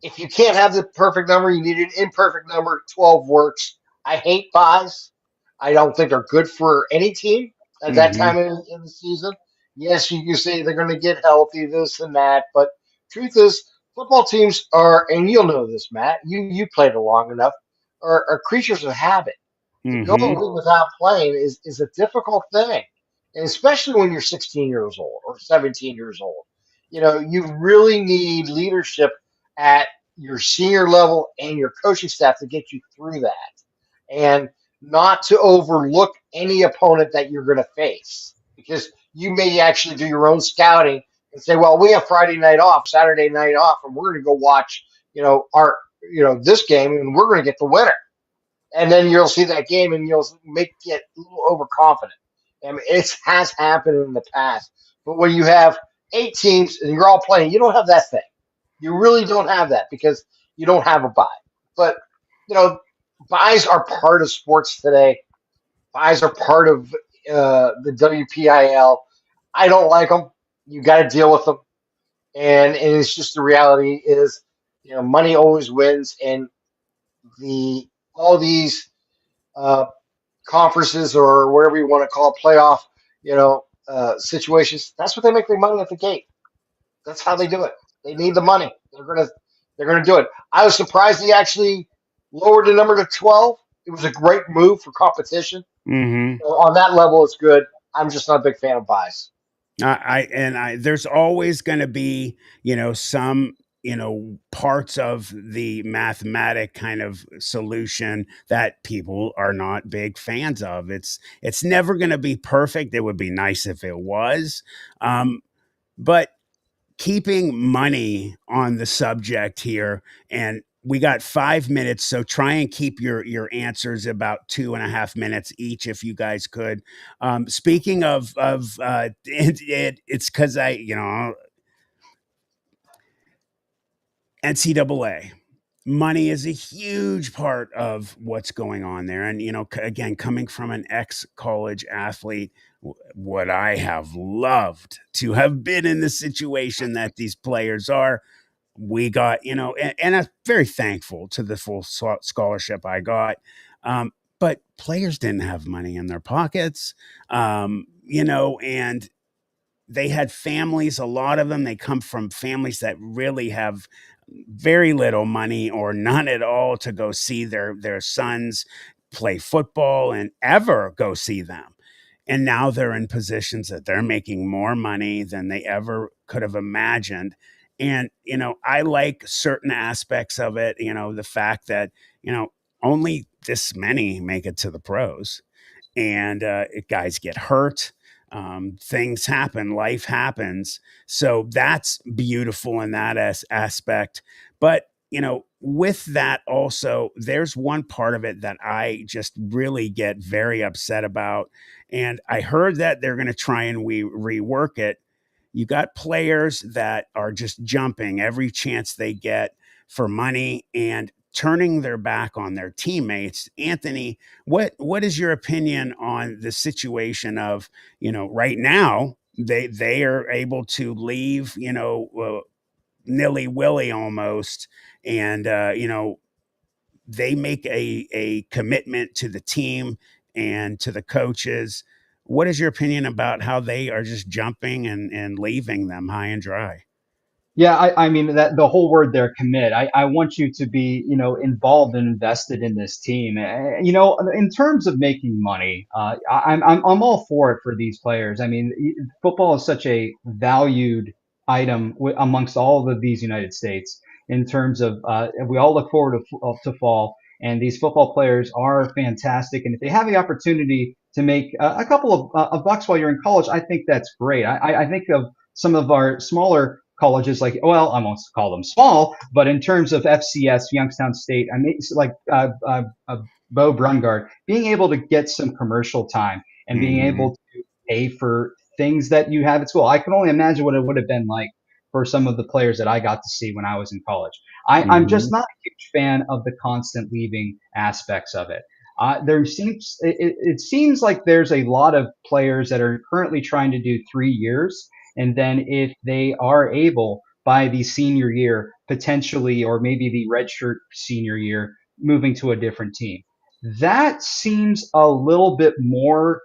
If you can't have the perfect number, you need an imperfect number. 12 works. I hate buys. I don't think they're good for any team at that Hmm. time in the season. Yes, you can say they're going to get healthy, this and that, but truth is, football teams are, and you'll know this, Matt. You played it long enough. Are creatures of habit. To go a Hmm. week without playing is a difficult thing, and especially when you're 16 years old or 17 years old. You really need leadership at your senior level and your coaching staff to get you through that, and not to overlook any opponent that you're going to face, because you may actually do your own scouting and say, well, we have Friday night off, Saturday night off, and we're going to go watch our this game, and we're going to get the winner. And then you'll see that game and you'll get a little overconfident. I mean, it has happened in the past. But when you have 8 teams and you're all playing, you don't have that thing. You really don't have that because you don't have a bye. But you know, buys are part of sports today. Buys are part of the WPIL. I don't like them. You got to deal with them, and it's just the reality is, money always wins, and the all these uh, conferences or whatever you want to call it, playoff, situations. That's what they make their money at the gate. That's how they do it. They need the money. They're gonna do it. I was surprised he actually lowered the number to 12. it was a great move for competition. Hmm. So on that level, it's good. I'm just not a big fan of buys. There's always going to be, some, parts of the mathematic kind of solution that people are not big fans of. It's never going to be perfect. It would be nice if it was. But keeping money on the subject here, and we got 5 minutes, so try and keep your answers about 2.5 minutes each, if you guys could. Speaking of it's because I, NCAA money is a huge part of what's going on there. And, again, coming from an ex college athlete, would I have loved to have been in the situation that these players are? We got, and I'm very thankful to the full scholarship I got. But players didn't have money in their pockets, and they had families. A lot of them, they come from families that really have very little money or none at all to go see their sons play football and ever go see them. And now they're in positions that they're making more money than they ever could have imagined. And, I like certain aspects of it, the fact that, only this many make it to the pros, and guys get hurt. Things happen, life happens. So that's beautiful in that aspect. But, with that also, there's one part of it that I just really get very upset about. And I heard that they're going to try and rework it. You got players that are just jumping every chance they get for money and turning their back on their teammates. Anthony, what is your opinion on the situation of, right now they are able to leave, nilly willy almost, and they make a commitment to the team and to the coaches. What is your opinion about how they are just jumping and leaving them high and dry? Yeah, I mean that the whole word there, commit. I want you to be, involved and invested in this team. In terms of making money, I'm all for it for these players. I mean, football is such a valued item amongst all of these United States. In terms of, we all look forward to fall, and these football players are fantastic. And if they have the opportunity to make a couple of bucks while you're in college, I think that's great. I think of some of our smaller colleges, like, well, I won't call them small, but in terms of FCS, Youngstown State, I mean, like Bo Brungard, being able to get some commercial time and being Hmm. able to pay for things that you have at school. I can only imagine what it would have been like for some of the players that I got to see when I was in college. I'm just Hmm. not a huge fan of the constant leaving aspects of it. It seems like there's a lot of players that are currently trying to do 3 years, and then if they are able by the senior year, potentially, or maybe the redshirt senior year, moving to a different team. That seems a little bit more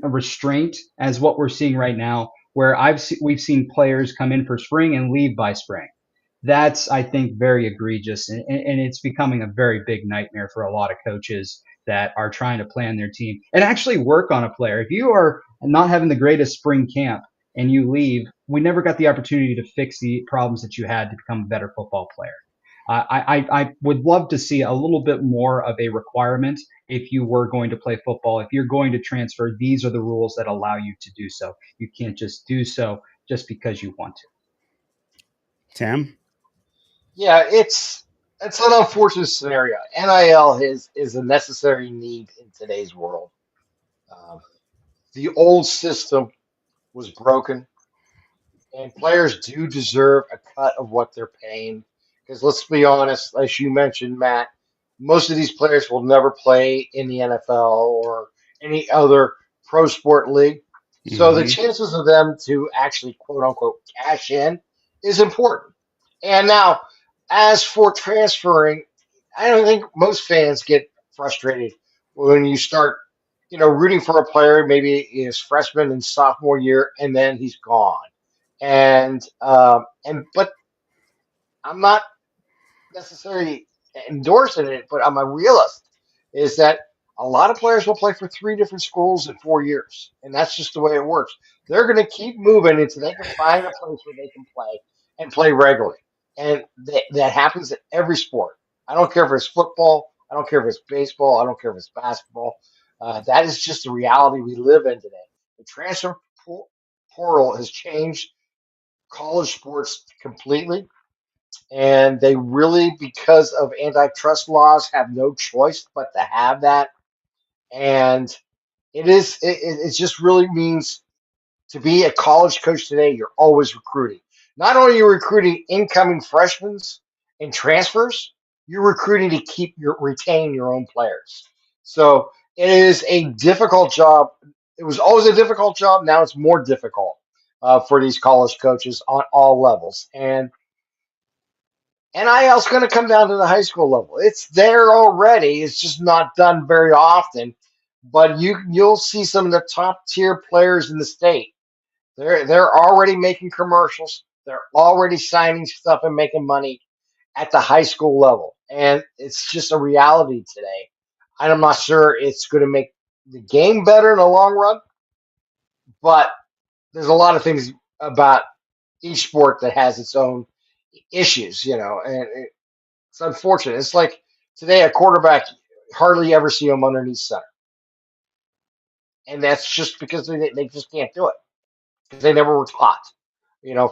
restraint as what we're seeing right now, where we've seen players come in for spring and leave by spring. That's, I think, very egregious, and it's becoming a very big nightmare for a lot of coaches that are trying to plan their team and actually work on a player. If you are not having the greatest spring camp and you leave, we never got the opportunity to fix the problems that you had to become a better football player. I would love to see a little bit more of a requirement if you were going to play football. If you're going to transfer, these are the rules that allow you to do so. You can't just do so just because you want to. Tim? Yeah, it's an unfortunate scenario. NIL is a necessary need in today's world. Um, the old system was broken, and players do deserve a cut of what they're paying. Because let's be honest, as you mentioned, Matt, most of these players will never play in the NFL or any other pro sport league. So the Hmm. chances of them to actually quote unquote cash in is important. And now, as for transferring, I don't think most fans get frustrated when you start, rooting for a player maybe his freshman and sophomore year, and then he's gone and but I'm not necessarily endorsing it, but I'm a realist. is that a lot of players will play for three different schools in 4 years, and that's just the way it works. They're going to keep moving until they can find a place where they can play and play regularly, and that happens in every sport. I don't care if it's football, I don't care if it's baseball, I don't care if it's basketball. That is just the reality we live in today. The transfer portal has changed college sports completely, and they really, because of antitrust laws, have no choice but to have that. And it just really means to be a college coach today, you're always recruiting. Not only are you recruiting incoming freshmen and transfers, you're recruiting to retain your own players. So it is a difficult job. It was always a difficult job. Now it's more difficult for these college coaches on all levels. And NIL is going to come down to the high school level. It's there already. It's just not done very often. But you'll see some of the top tier players in the state. They're already making commercials. They're already signing stuff and making money at the high school level. And it's just a reality today. I'm not sure it's going to make the game better in the long run, but there's a lot of things about each sport that has its own issues, and it's unfortunate. It's like today a quarterback hardly ever see him underneath center, and that's just because they just can't do it because they never were taught.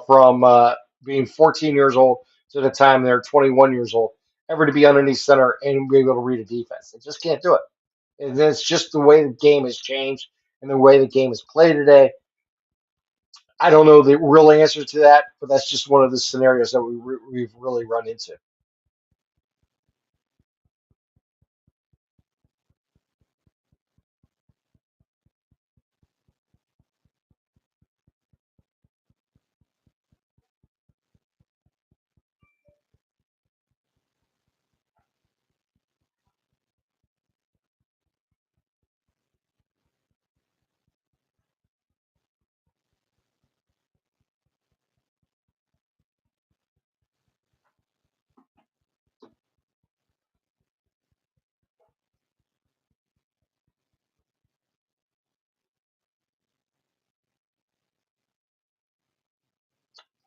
From being 14 years old to the time they're 21 years old, ever to be underneath center and be able to read a defense. They just can't do it. And it's just the way the game has changed and the way the game is played today. I don't know the real answer to that, but that's just one of the scenarios that we've really run into.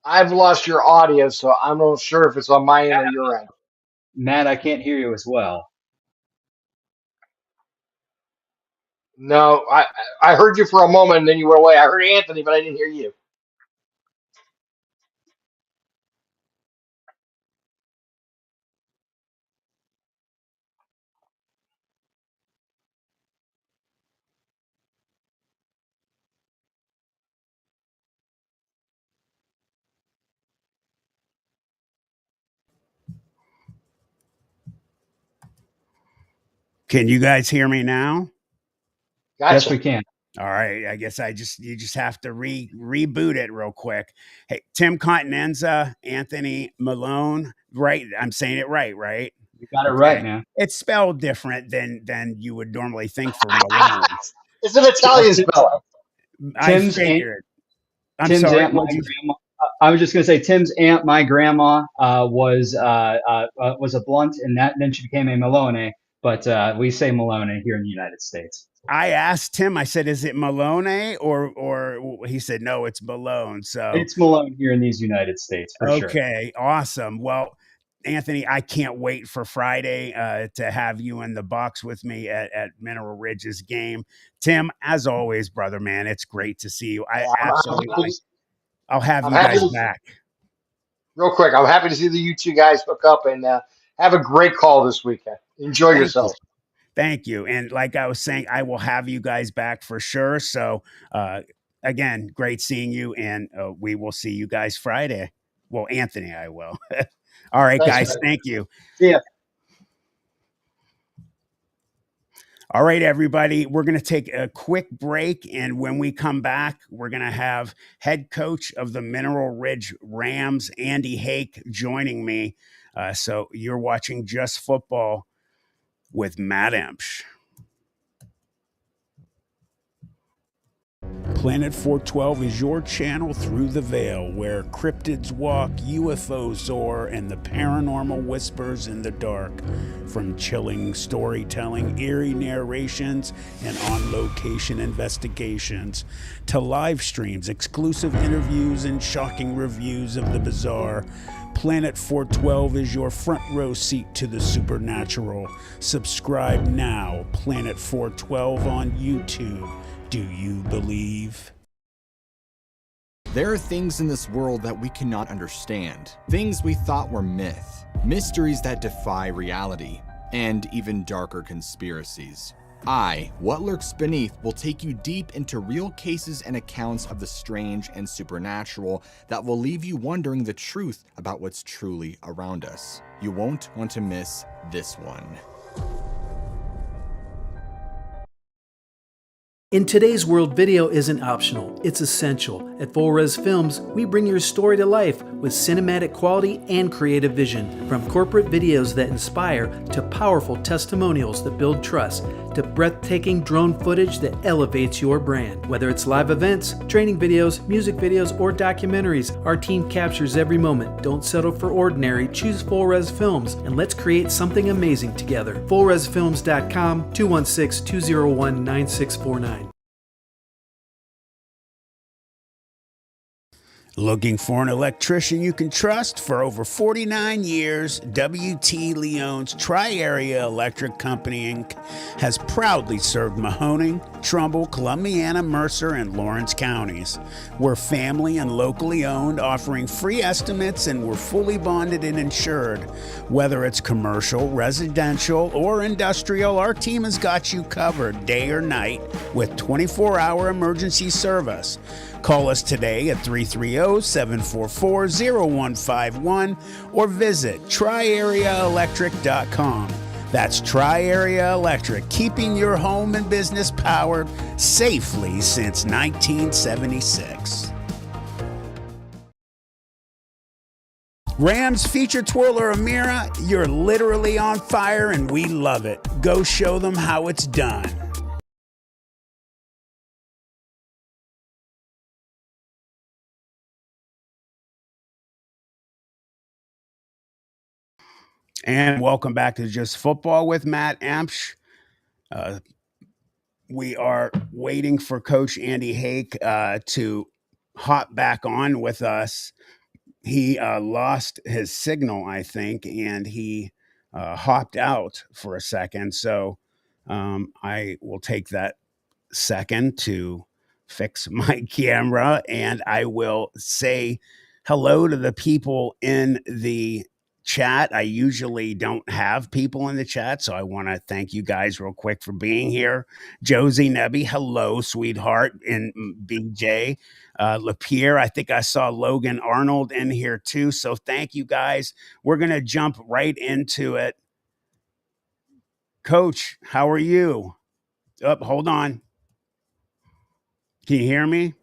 I've lost your audio, so I'm not sure if it's on my end or your end. Matt, I can't hear you as well. No, I heard you for a moment and then you went away. I heard Anthony, but I didn't hear you. Can you guys hear me now? Yes, Gotcha. we can. All right, I guess you just have to reboot it real quick. Hey, Tim Continenza, Anthony Malone, right? I'm saying it right, right? You got it right, Okay. man. It's spelled different than you would normally think for Malone. It's an Italian spelling. I Tim's aunt, figured. I'm Tim's sorry. aunt, my grandma. I was just going to say Tim's aunt, my grandma, was a Blunt, and then she became a Malone. But we say Malone here in the United States. I asked Tim. I said, "Is it Malone?" Or he said, "No, it's Malone." So It's Malone here in these United States for sure. okay, awesome. Well, Anthony, I can't wait for Friday to have you in the box with me at Mineral Ridge's game. Tim, as always, brother, man, it's great to see you. I Yeah, absolutely, I'll have I'm you happy guys to, back. real quick, I'm happy to see the you two guys hook up and have a great call this weekend. Enjoy Thank you. yourselves. Thank you. And like I was saying, I will have you guys back for sure. So, again, great seeing you, and we will see you guys Friday. Well, Anthony, I will. All right, Thanks, guys. man. Thank you. See ya. All right, everybody. We're going to take a quick break. And when we come back, we're going to have head coach of the Mineral Ridge Rams, Andy Hake, joining me. So you're watching Just Football with Matt Emch. Planet 412 is your channel through the veil where cryptids walk, UFOs soar, and the paranormal whispers in the dark. From chilling storytelling, eerie narrations, and on location investigations, to live streams, exclusive interviews, and shocking reviews of the bizarre, Planet 412 is your front row seat to the supernatural. Subscribe now, Planet 412 on YouTube. Do you believe? There are things in this world that we cannot understand, things we thought were myth, mysteries that defy reality, and even darker conspiracies. What Lurks Beneath, will take you deep into real cases and accounts of the strange and supernatural that will leave you wondering the truth about what's truly around us. You won't want to miss this one. In today's world, video isn't optional, it's essential. At Full Res Films, we bring your story to life with cinematic quality and creative vision. From corporate videos that inspire, to powerful testimonials that build trust, to breathtaking drone footage that elevates your brand. Whether it's live events, training videos, music videos, or documentaries, our team captures every moment. Don't settle for ordinary, choose Full Res Films, and let's create something amazing together. FullResFilms.com, 216-201-9649. Looking for an electrician you can trust? For over 49 years, W.T. Leone's Tri-Area Electric Company, Inc. has proudly served Mahoning, Trumbull, Columbiana, Mercer, and Lawrence counties. We're family and locally owned, offering free estimates, and we're fully bonded and insured. Whether it's commercial, residential, or industrial, our team has got you covered day or night with 24-hour emergency service. Call us today at 330-744-0151 or visit triareaelectric.com. That's Tri-Area Electric, keeping your home and business powered safely since 1976. Rams feature twirler Amira, you're literally on fire and we love it. Go show them how it's done. And welcome back to Just Football with Matt Emch. We are waiting for Coach Andy Hake to hop back on with us. He lost his signal, I think, and he hopped out for a second. So I will take that second to fix my camera and I will say hello to the people in the chat. I usually don't have people in the chat, so I want to thank you guys real quick for being here. Josie Nebby, hello, sweetheart, and BJ Lapierre. I think I saw Logan Arnold in here too, so thank you guys. We're going to jump right into it. Coach, how are you? Hold on. Can you hear me?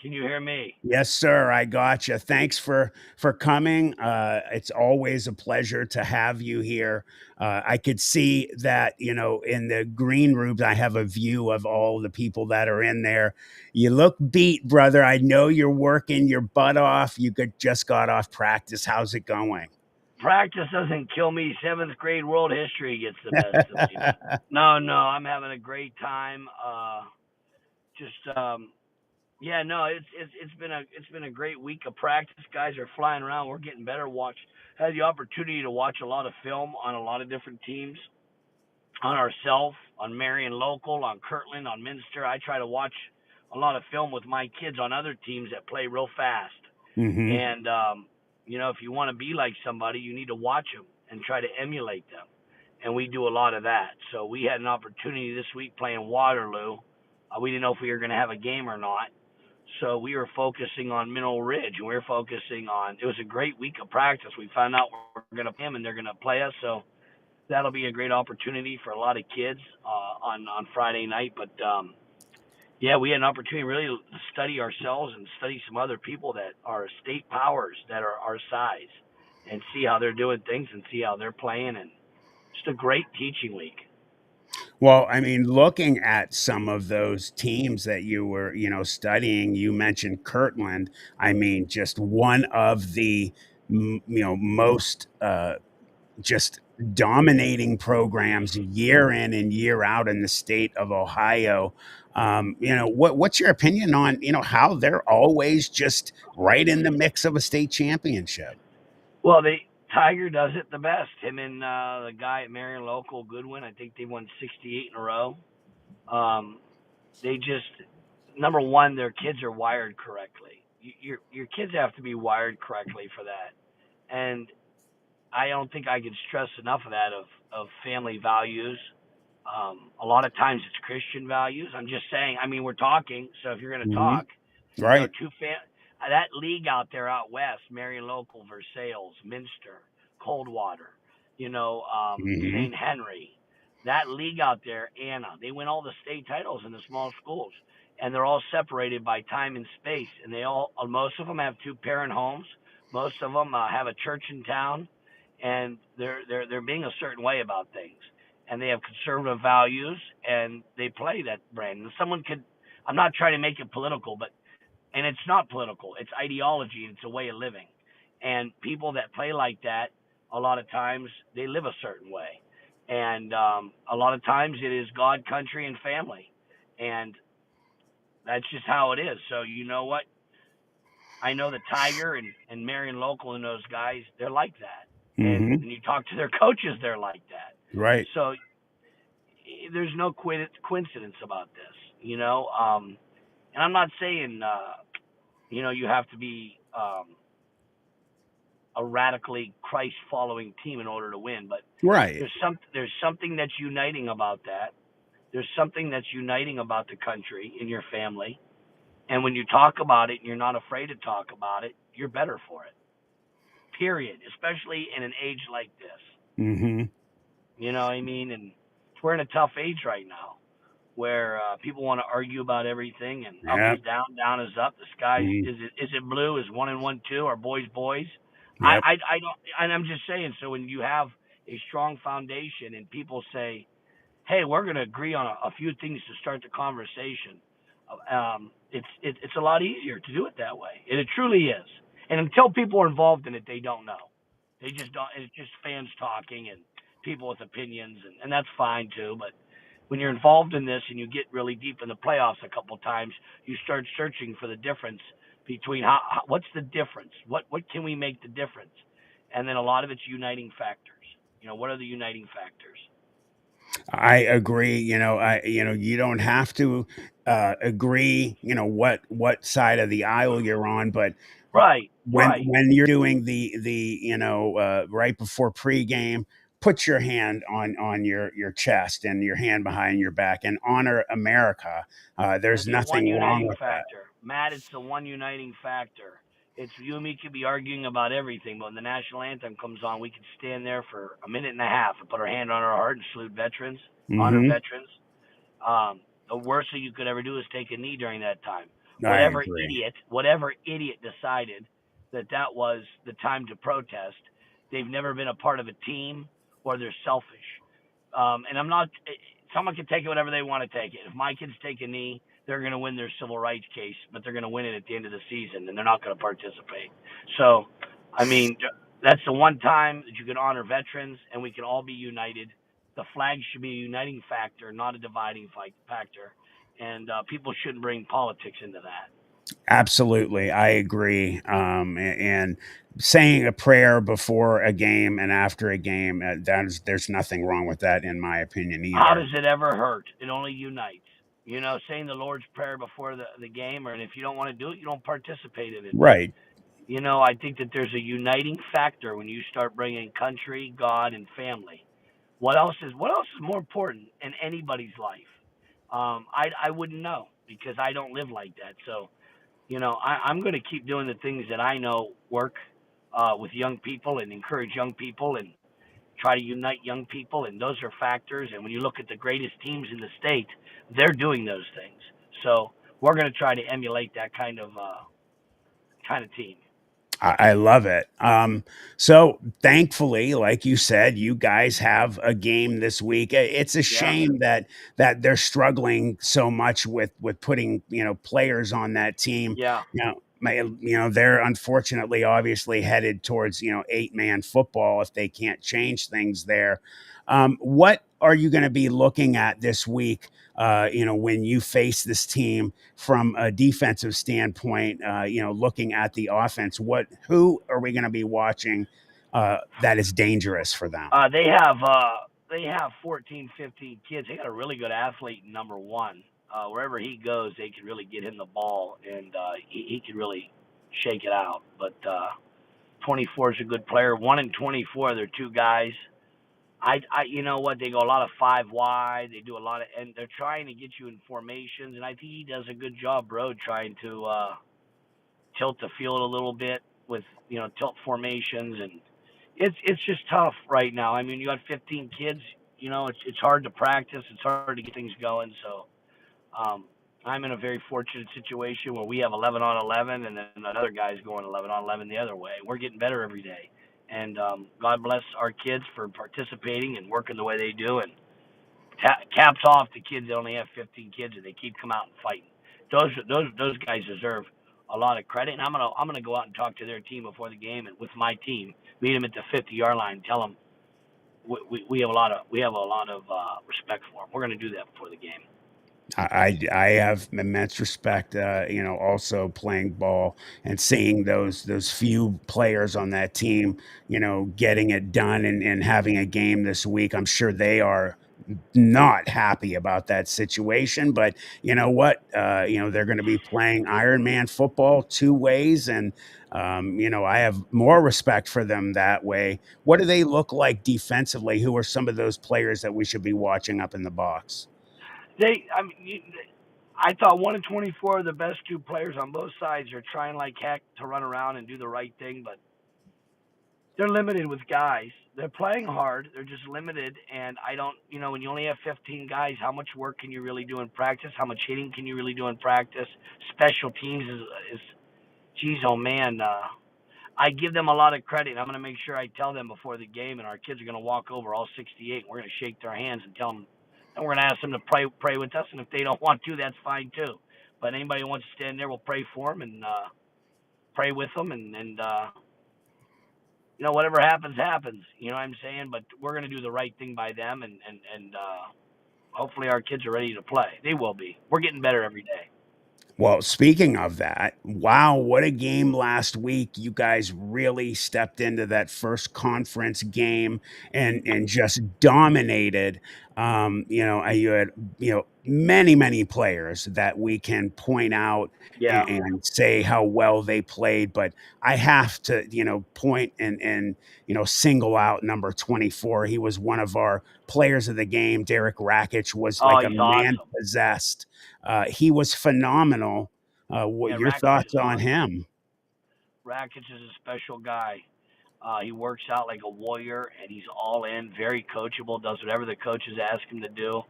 Can you hear me? Yes, sir. I got you. Thanks for coming. It's always a pleasure to have you here. I could see that, in the green room, I have a view of all the people that are in there. You look beat, brother. I know you're working your butt off. You just got off practice. How's it going? Practice doesn't kill me. 7th grade world history gets the best of me. No, I'm having a great time. It's been a great week of practice. Guys are flying around. We're getting better. Had the opportunity to watch a lot of film on a lot of different teams, on ourselves, on Marion Local, on Kirtland, on Minster. I try to watch a lot of film with my kids on other teams that play real fast. Mm-hmm. And if you want to be like somebody, you need to watch them and try to emulate them. And we do a lot of that. So we had an opportunity this week playing Waterloo. We didn't know if we were going to have a game or not. So we were focusing on Mineral Ridge, and we were focusing on – it was a great week of practice. We found out we're going to play them, and they're going to play us. So that'll be a great opportunity for a lot of kids on Friday night. But, we had an opportunity really to study ourselves and study some other people that are state powers that are our size and see how they're doing things and see how they're playing. And just a great teaching week. Well, I mean, looking at some of those teams that you were, studying, you mentioned Kirtland. I mean, just one of the, most just dominating programs year in and year out in the state of Ohio. What's your opinion on, how they're always just right in the mix of a state championship? Well, Tiger does it the best. Him and the guy at Marion Local, Goodwin. I think they won 68 in a row. Um, they just number one, their kids are wired correctly. Your kids have to be wired correctly for that, and I don't think I can stress enough of that of family values. A lot of times it's Christian values. I'm just saying. I mean, we're talking, so if you're going to Hmm. talk, Right. that league out there out west, Marion Local, Versailles, Minster, Coldwater, Hmm. St. Henry, that league out there, Anna, they win all the state titles in the small schools, and they're all separated by time and space, and most of them have two parent homes, most of them have a church in town, and they're being a certain way about things, and they have conservative values, and they play that brand. And someone could, I'm not trying to make it political, but and it's not political. It's ideology and it's a way of living. And people that play like that, a lot of times they live a certain way, and a lot of times it is God, country, and family, and that's just how it is. So you know what? I know the Tiger and Marion Local and those guys, they're like that. And Hmm. when you talk to their coaches, they're like that. Right. So there's no coincidence about this, And I'm not saying, you have to be a radically Christ following team in order to win. But Right. there's something that's uniting about that. There's something that's uniting about the country and your family. And when you talk about it and you're not afraid to talk about it, you're better for it. Period. Especially in an age like this. Hmm. You know what I mean? And we're in a tough age right now where people want to argue about everything, and up is Yep. down, down is up. The sky Mm. is it blue? Is one and one two? Are boys boys? Yep. I don't, and I'm just saying. So when you have a strong foundation and people say, "Hey, we're going to agree on a few things to start the conversation," it's a lot easier to do it that way, and it truly is. And until people are involved in it, they don't know. They just don't. It's just fans talking and people with opinions, and that's fine too. But when you're involved in this and you get really deep in the playoffs a couple times, you start searching for the difference between what's the difference? What can we make the difference? And then a lot of it's uniting factors. What are the uniting factors? I agree. You don't have to agree. What side of the aisle you're on, but Right, right. when you're doing the right before pregame, put your hand on your chest and your hand behind your back and honor America. There's It's the one nothing wrong uniting with that. factor. Matt, it's the one uniting factor. It's you and me could be arguing about everything, but when the national anthem comes on, we can stand there for a minute and a half and put our hand on our heart and salute veterans, honor Hmm. veterans. The worst thing you could ever do is take a knee during that time. I agree. Whatever idiot decided that that was the time to protest, they've never been a part of a team or they're selfish. And I'm not. Someone can take it whatever they want to take it. If my kids take a knee, they're going to win their civil rights case, but they're going to win it at the end of the season, and they're not going to participate. So, I mean, that's the one time that you can honor veterans, and we can all be united. The flag should be a uniting factor, not a dividing factor, and people shouldn't bring politics into that. Absolutely, I agree. And saying a prayer before a game and after a game, there's nothing wrong with that, in my opinion, How either. does it ever hurt? It only unites. Saying the Lord's Prayer before the game, and if you don't want to do it, you don't participate in it. But Right. I think that there's a uniting factor when you start bringing country, God, and family. What else is more important in anybody's life? I wouldn't know because I don't live like that. So I'm going to keep doing the things that I know work with young people and encourage young people and try to unite young people. And those are factors. And when you look at the greatest teams in the state, they're doing those things. So we're going to try to emulate that kind of team. I love it. So thankfully, like you said, you guys have a game this week. It's a Yeah, shame that they're struggling so much with putting players on that team. yeah. They're unfortunately obviously headed towards 8-man football if they can't change things there. What are you going to be looking at this week? When you face this team from a defensive standpoint, looking at the offense, who are we going to be watching that is dangerous for them? They have 14, 15 kids. They got a really good athlete in number one. Wherever he goes, they can really get him the ball, and he can really shake it out. But 24 is a good player. 1 and 24, they're two guys. You know what? They go a lot of five wide. They do a lot of, and they're trying to get you in formations. And I think he does a good job, bro, trying to tilt the field a little bit with tilt formations, and it's just tough right now. I mean, you got 15 kids. It's hard to practice. It's hard to get things going. So um, I'm in a very fortunate situation where we have 11 on 11, and then another guy's going 11 on 11 the other way. We're getting better every day, and God bless our kids for participating and working the way they do. And caps off to kids that only have 15 kids and they keep coming out and fighting. Those guys deserve a lot of credit. And I'm gonna go out and talk to their team before the game and with my team, meet them at the 50-yard line, and tell them we have a lot of respect for them. We're gonna do that before the game. I have immense respect, also playing ball and seeing those few players on that team, getting it done and having a game this week. I'm sure they are not happy about that situation, but you know what? They're going to be playing Iron Man football two ways, and I have more respect for them that way. What do they look like defensively? Who are some of those players that we should be watching up in the box? I mean, I thought 1 and 24 are the best two players on both sides. Are trying like heck to run around and do the right thing, but they're limited with guys. They're playing hard. They're just limited, and I don't. When you only have 15 guys, how much work can you really do in practice? How much hitting can you really do in practice? Special teams is geez, oh man. I give them a lot of credit. I'm going to make sure I tell them before the game, and our kids are going to walk over all 68. And we're going to shake their hands and tell them, and we're going to ask them to pray with us. And if they don't want to, that's fine too. But anybody who wants to stand there, we'll pray for them and pray with them, and whatever happens, happens. You know what I'm saying? But we're going to do the right thing by them, and hopefully our kids are ready to play. They will be. We're getting better every day. Well, speaking of that, wow, what a game last week. You guys really stepped into that first conference game and just dominated. You had, many players that we can point out Yeah. and say how well they played, but I have to, point and single out number 24. He was one of our players of the game. Derek Rakic was Oh, like a he's man awesome. possessed. He was phenomenal. What Yeah, your Rakic thoughts is on awesome. him? Rakic is a special guy. He works out like a warrior, and he's all in, very coachable, does whatever the coaches ask him to do.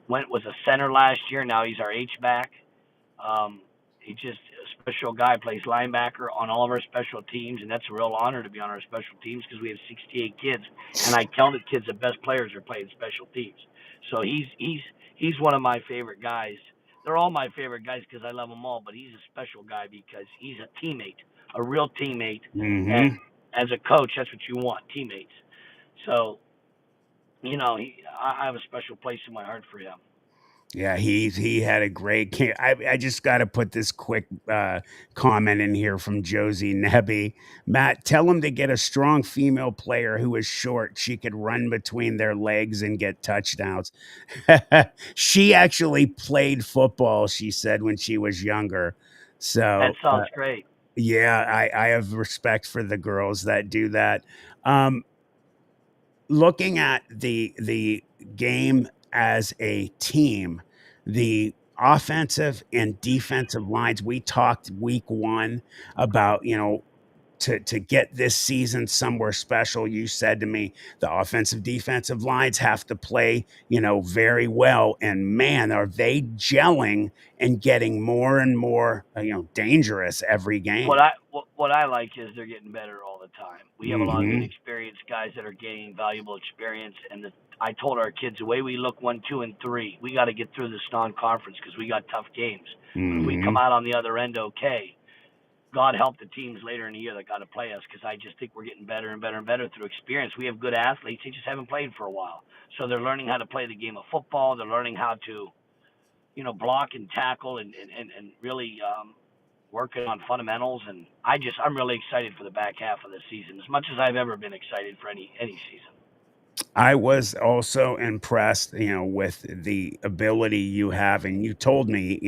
Was a center last year. Now he's our H back. Um, he's just a special guy. Plays linebacker on all of our special teams, and that's a real honor to be on our special teams because we have 68 kids. And I tell the kids the best players are playing special teams. So he's one of my favorite guys. They're all my favorite guys because I love them all. But he's a special guy because he's a teammate, a real teammate. And Hmm. as a coach, that's what you want, teammates. So I have a special place in my heart for him. Yeah, he had a great game. I just got to put this quick comment in here from Josie Nebby. Matt, tell him to get a strong female player who is short. She could run between their legs and get touchdowns. She actually played football, she said, when she was younger. That So, sounds great. yeah, I have respect for the girls that do that. Um, Looking at the game as a team, the offensive and defensive lines, we talked week one about, to get this season somewhere special. You said to me the offensive defensive lines have to play, very well, and man, are they gelling and getting more and more, dangerous every What game. I like is they're getting better all the time. We have a lot of Hmm. inexperienced guys that are gaining valuable experience. And I told our kids the way we look 1, 2, and 3, we got to get through this non-conference because we got tough games. But if we come Hmm. out on the other end okay, God help the teams later in the year that got to play us because I just think we're getting better and better and better through experience. We have good athletes; they just haven't played for a while, so they're learning how to play the game of football. They're learning how to, block and tackle and really working on fundamentals. And I'm really excited for the back half of the season as much as I've ever been excited for any season. I was also impressed, with the ability you have, and you told me,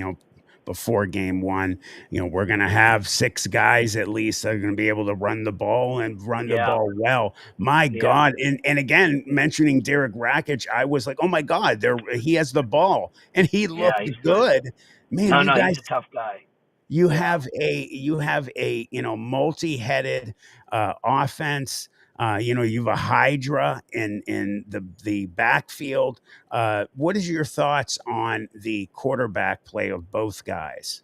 before game one, we're going to have six guys at least that are going to be able to run the ball and run the Yeah, ball well. My yeah, God. And again, mentioning Derek Rakic, I was like, oh my God, he has the ball and he yeah. looked He's good. good. Man, No, you no, he's guys, a tough guy. you Yeah. have a multi-headed offense. You have a hydra in the backfield. What is your thoughts on the quarterback play of both guys?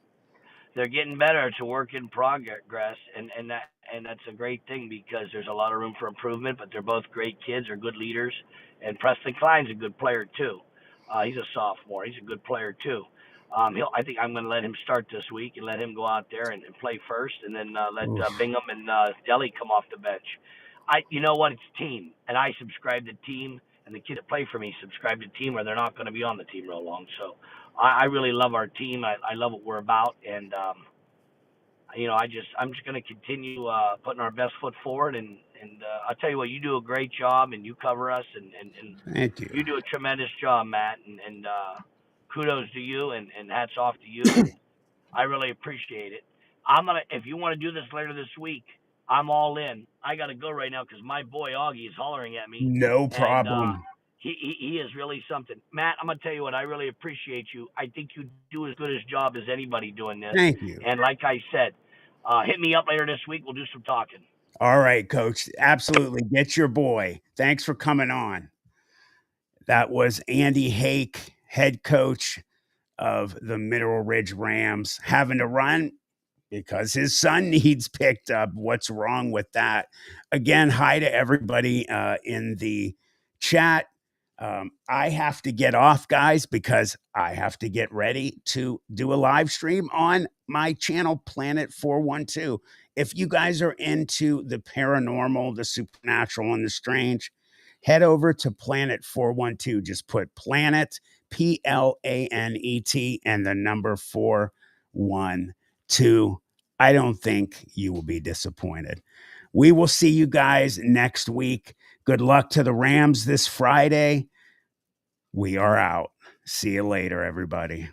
They're getting better. It's a work in progress, and that's a great thing because there's a lot of room for improvement. But they're both great kids, are good leaders, and Preston Klein's a good player too. He's a sophomore. He's a good player too. I think I'm going to let him start this week and let him go out there and play first, and then let Oof. Bingham and Deli come off the bench. You know what? It's team, and I subscribe to team, and the kid that play for me subscribe to team, or they're not going to be on the team real long. So I really love our team. I love what we're about, and I'm just going to continue putting our best foot forward. And I'll tell you what, you do a great job, and you cover us, and Thank you. you do a tremendous job, Matt. And kudos to you, and hats off to you. And I really appreciate it. If you want to do this later this week, I'm all in. I got to go right now because my boy Augie is hollering at me, No and problem. he is really something. Matt, I'm gonna tell you what. I really appreciate you. I think you do as good a job as anybody doing this. Thank you. And like I said, hit me up later this week. We'll do some talking. All right, coach. Absolutely. Get your boy. Thanks for coming on. That was Andy Hake, head coach of the Mineral Ridge Rams, having to run because his son needs picked up. What's wrong with that? Again, hi to everybody in the chat. I have to get off, guys, because I have to get ready to do a live stream on my channel, Planet 412. If you guys are into the paranormal, the supernatural, and the strange, head over to Planet 412. Just put Planet, Planet, and the number 412. I don't think you will be disappointed. We will see you guys next week. Good luck to the Rams this Friday. We are out. See you later, everybody.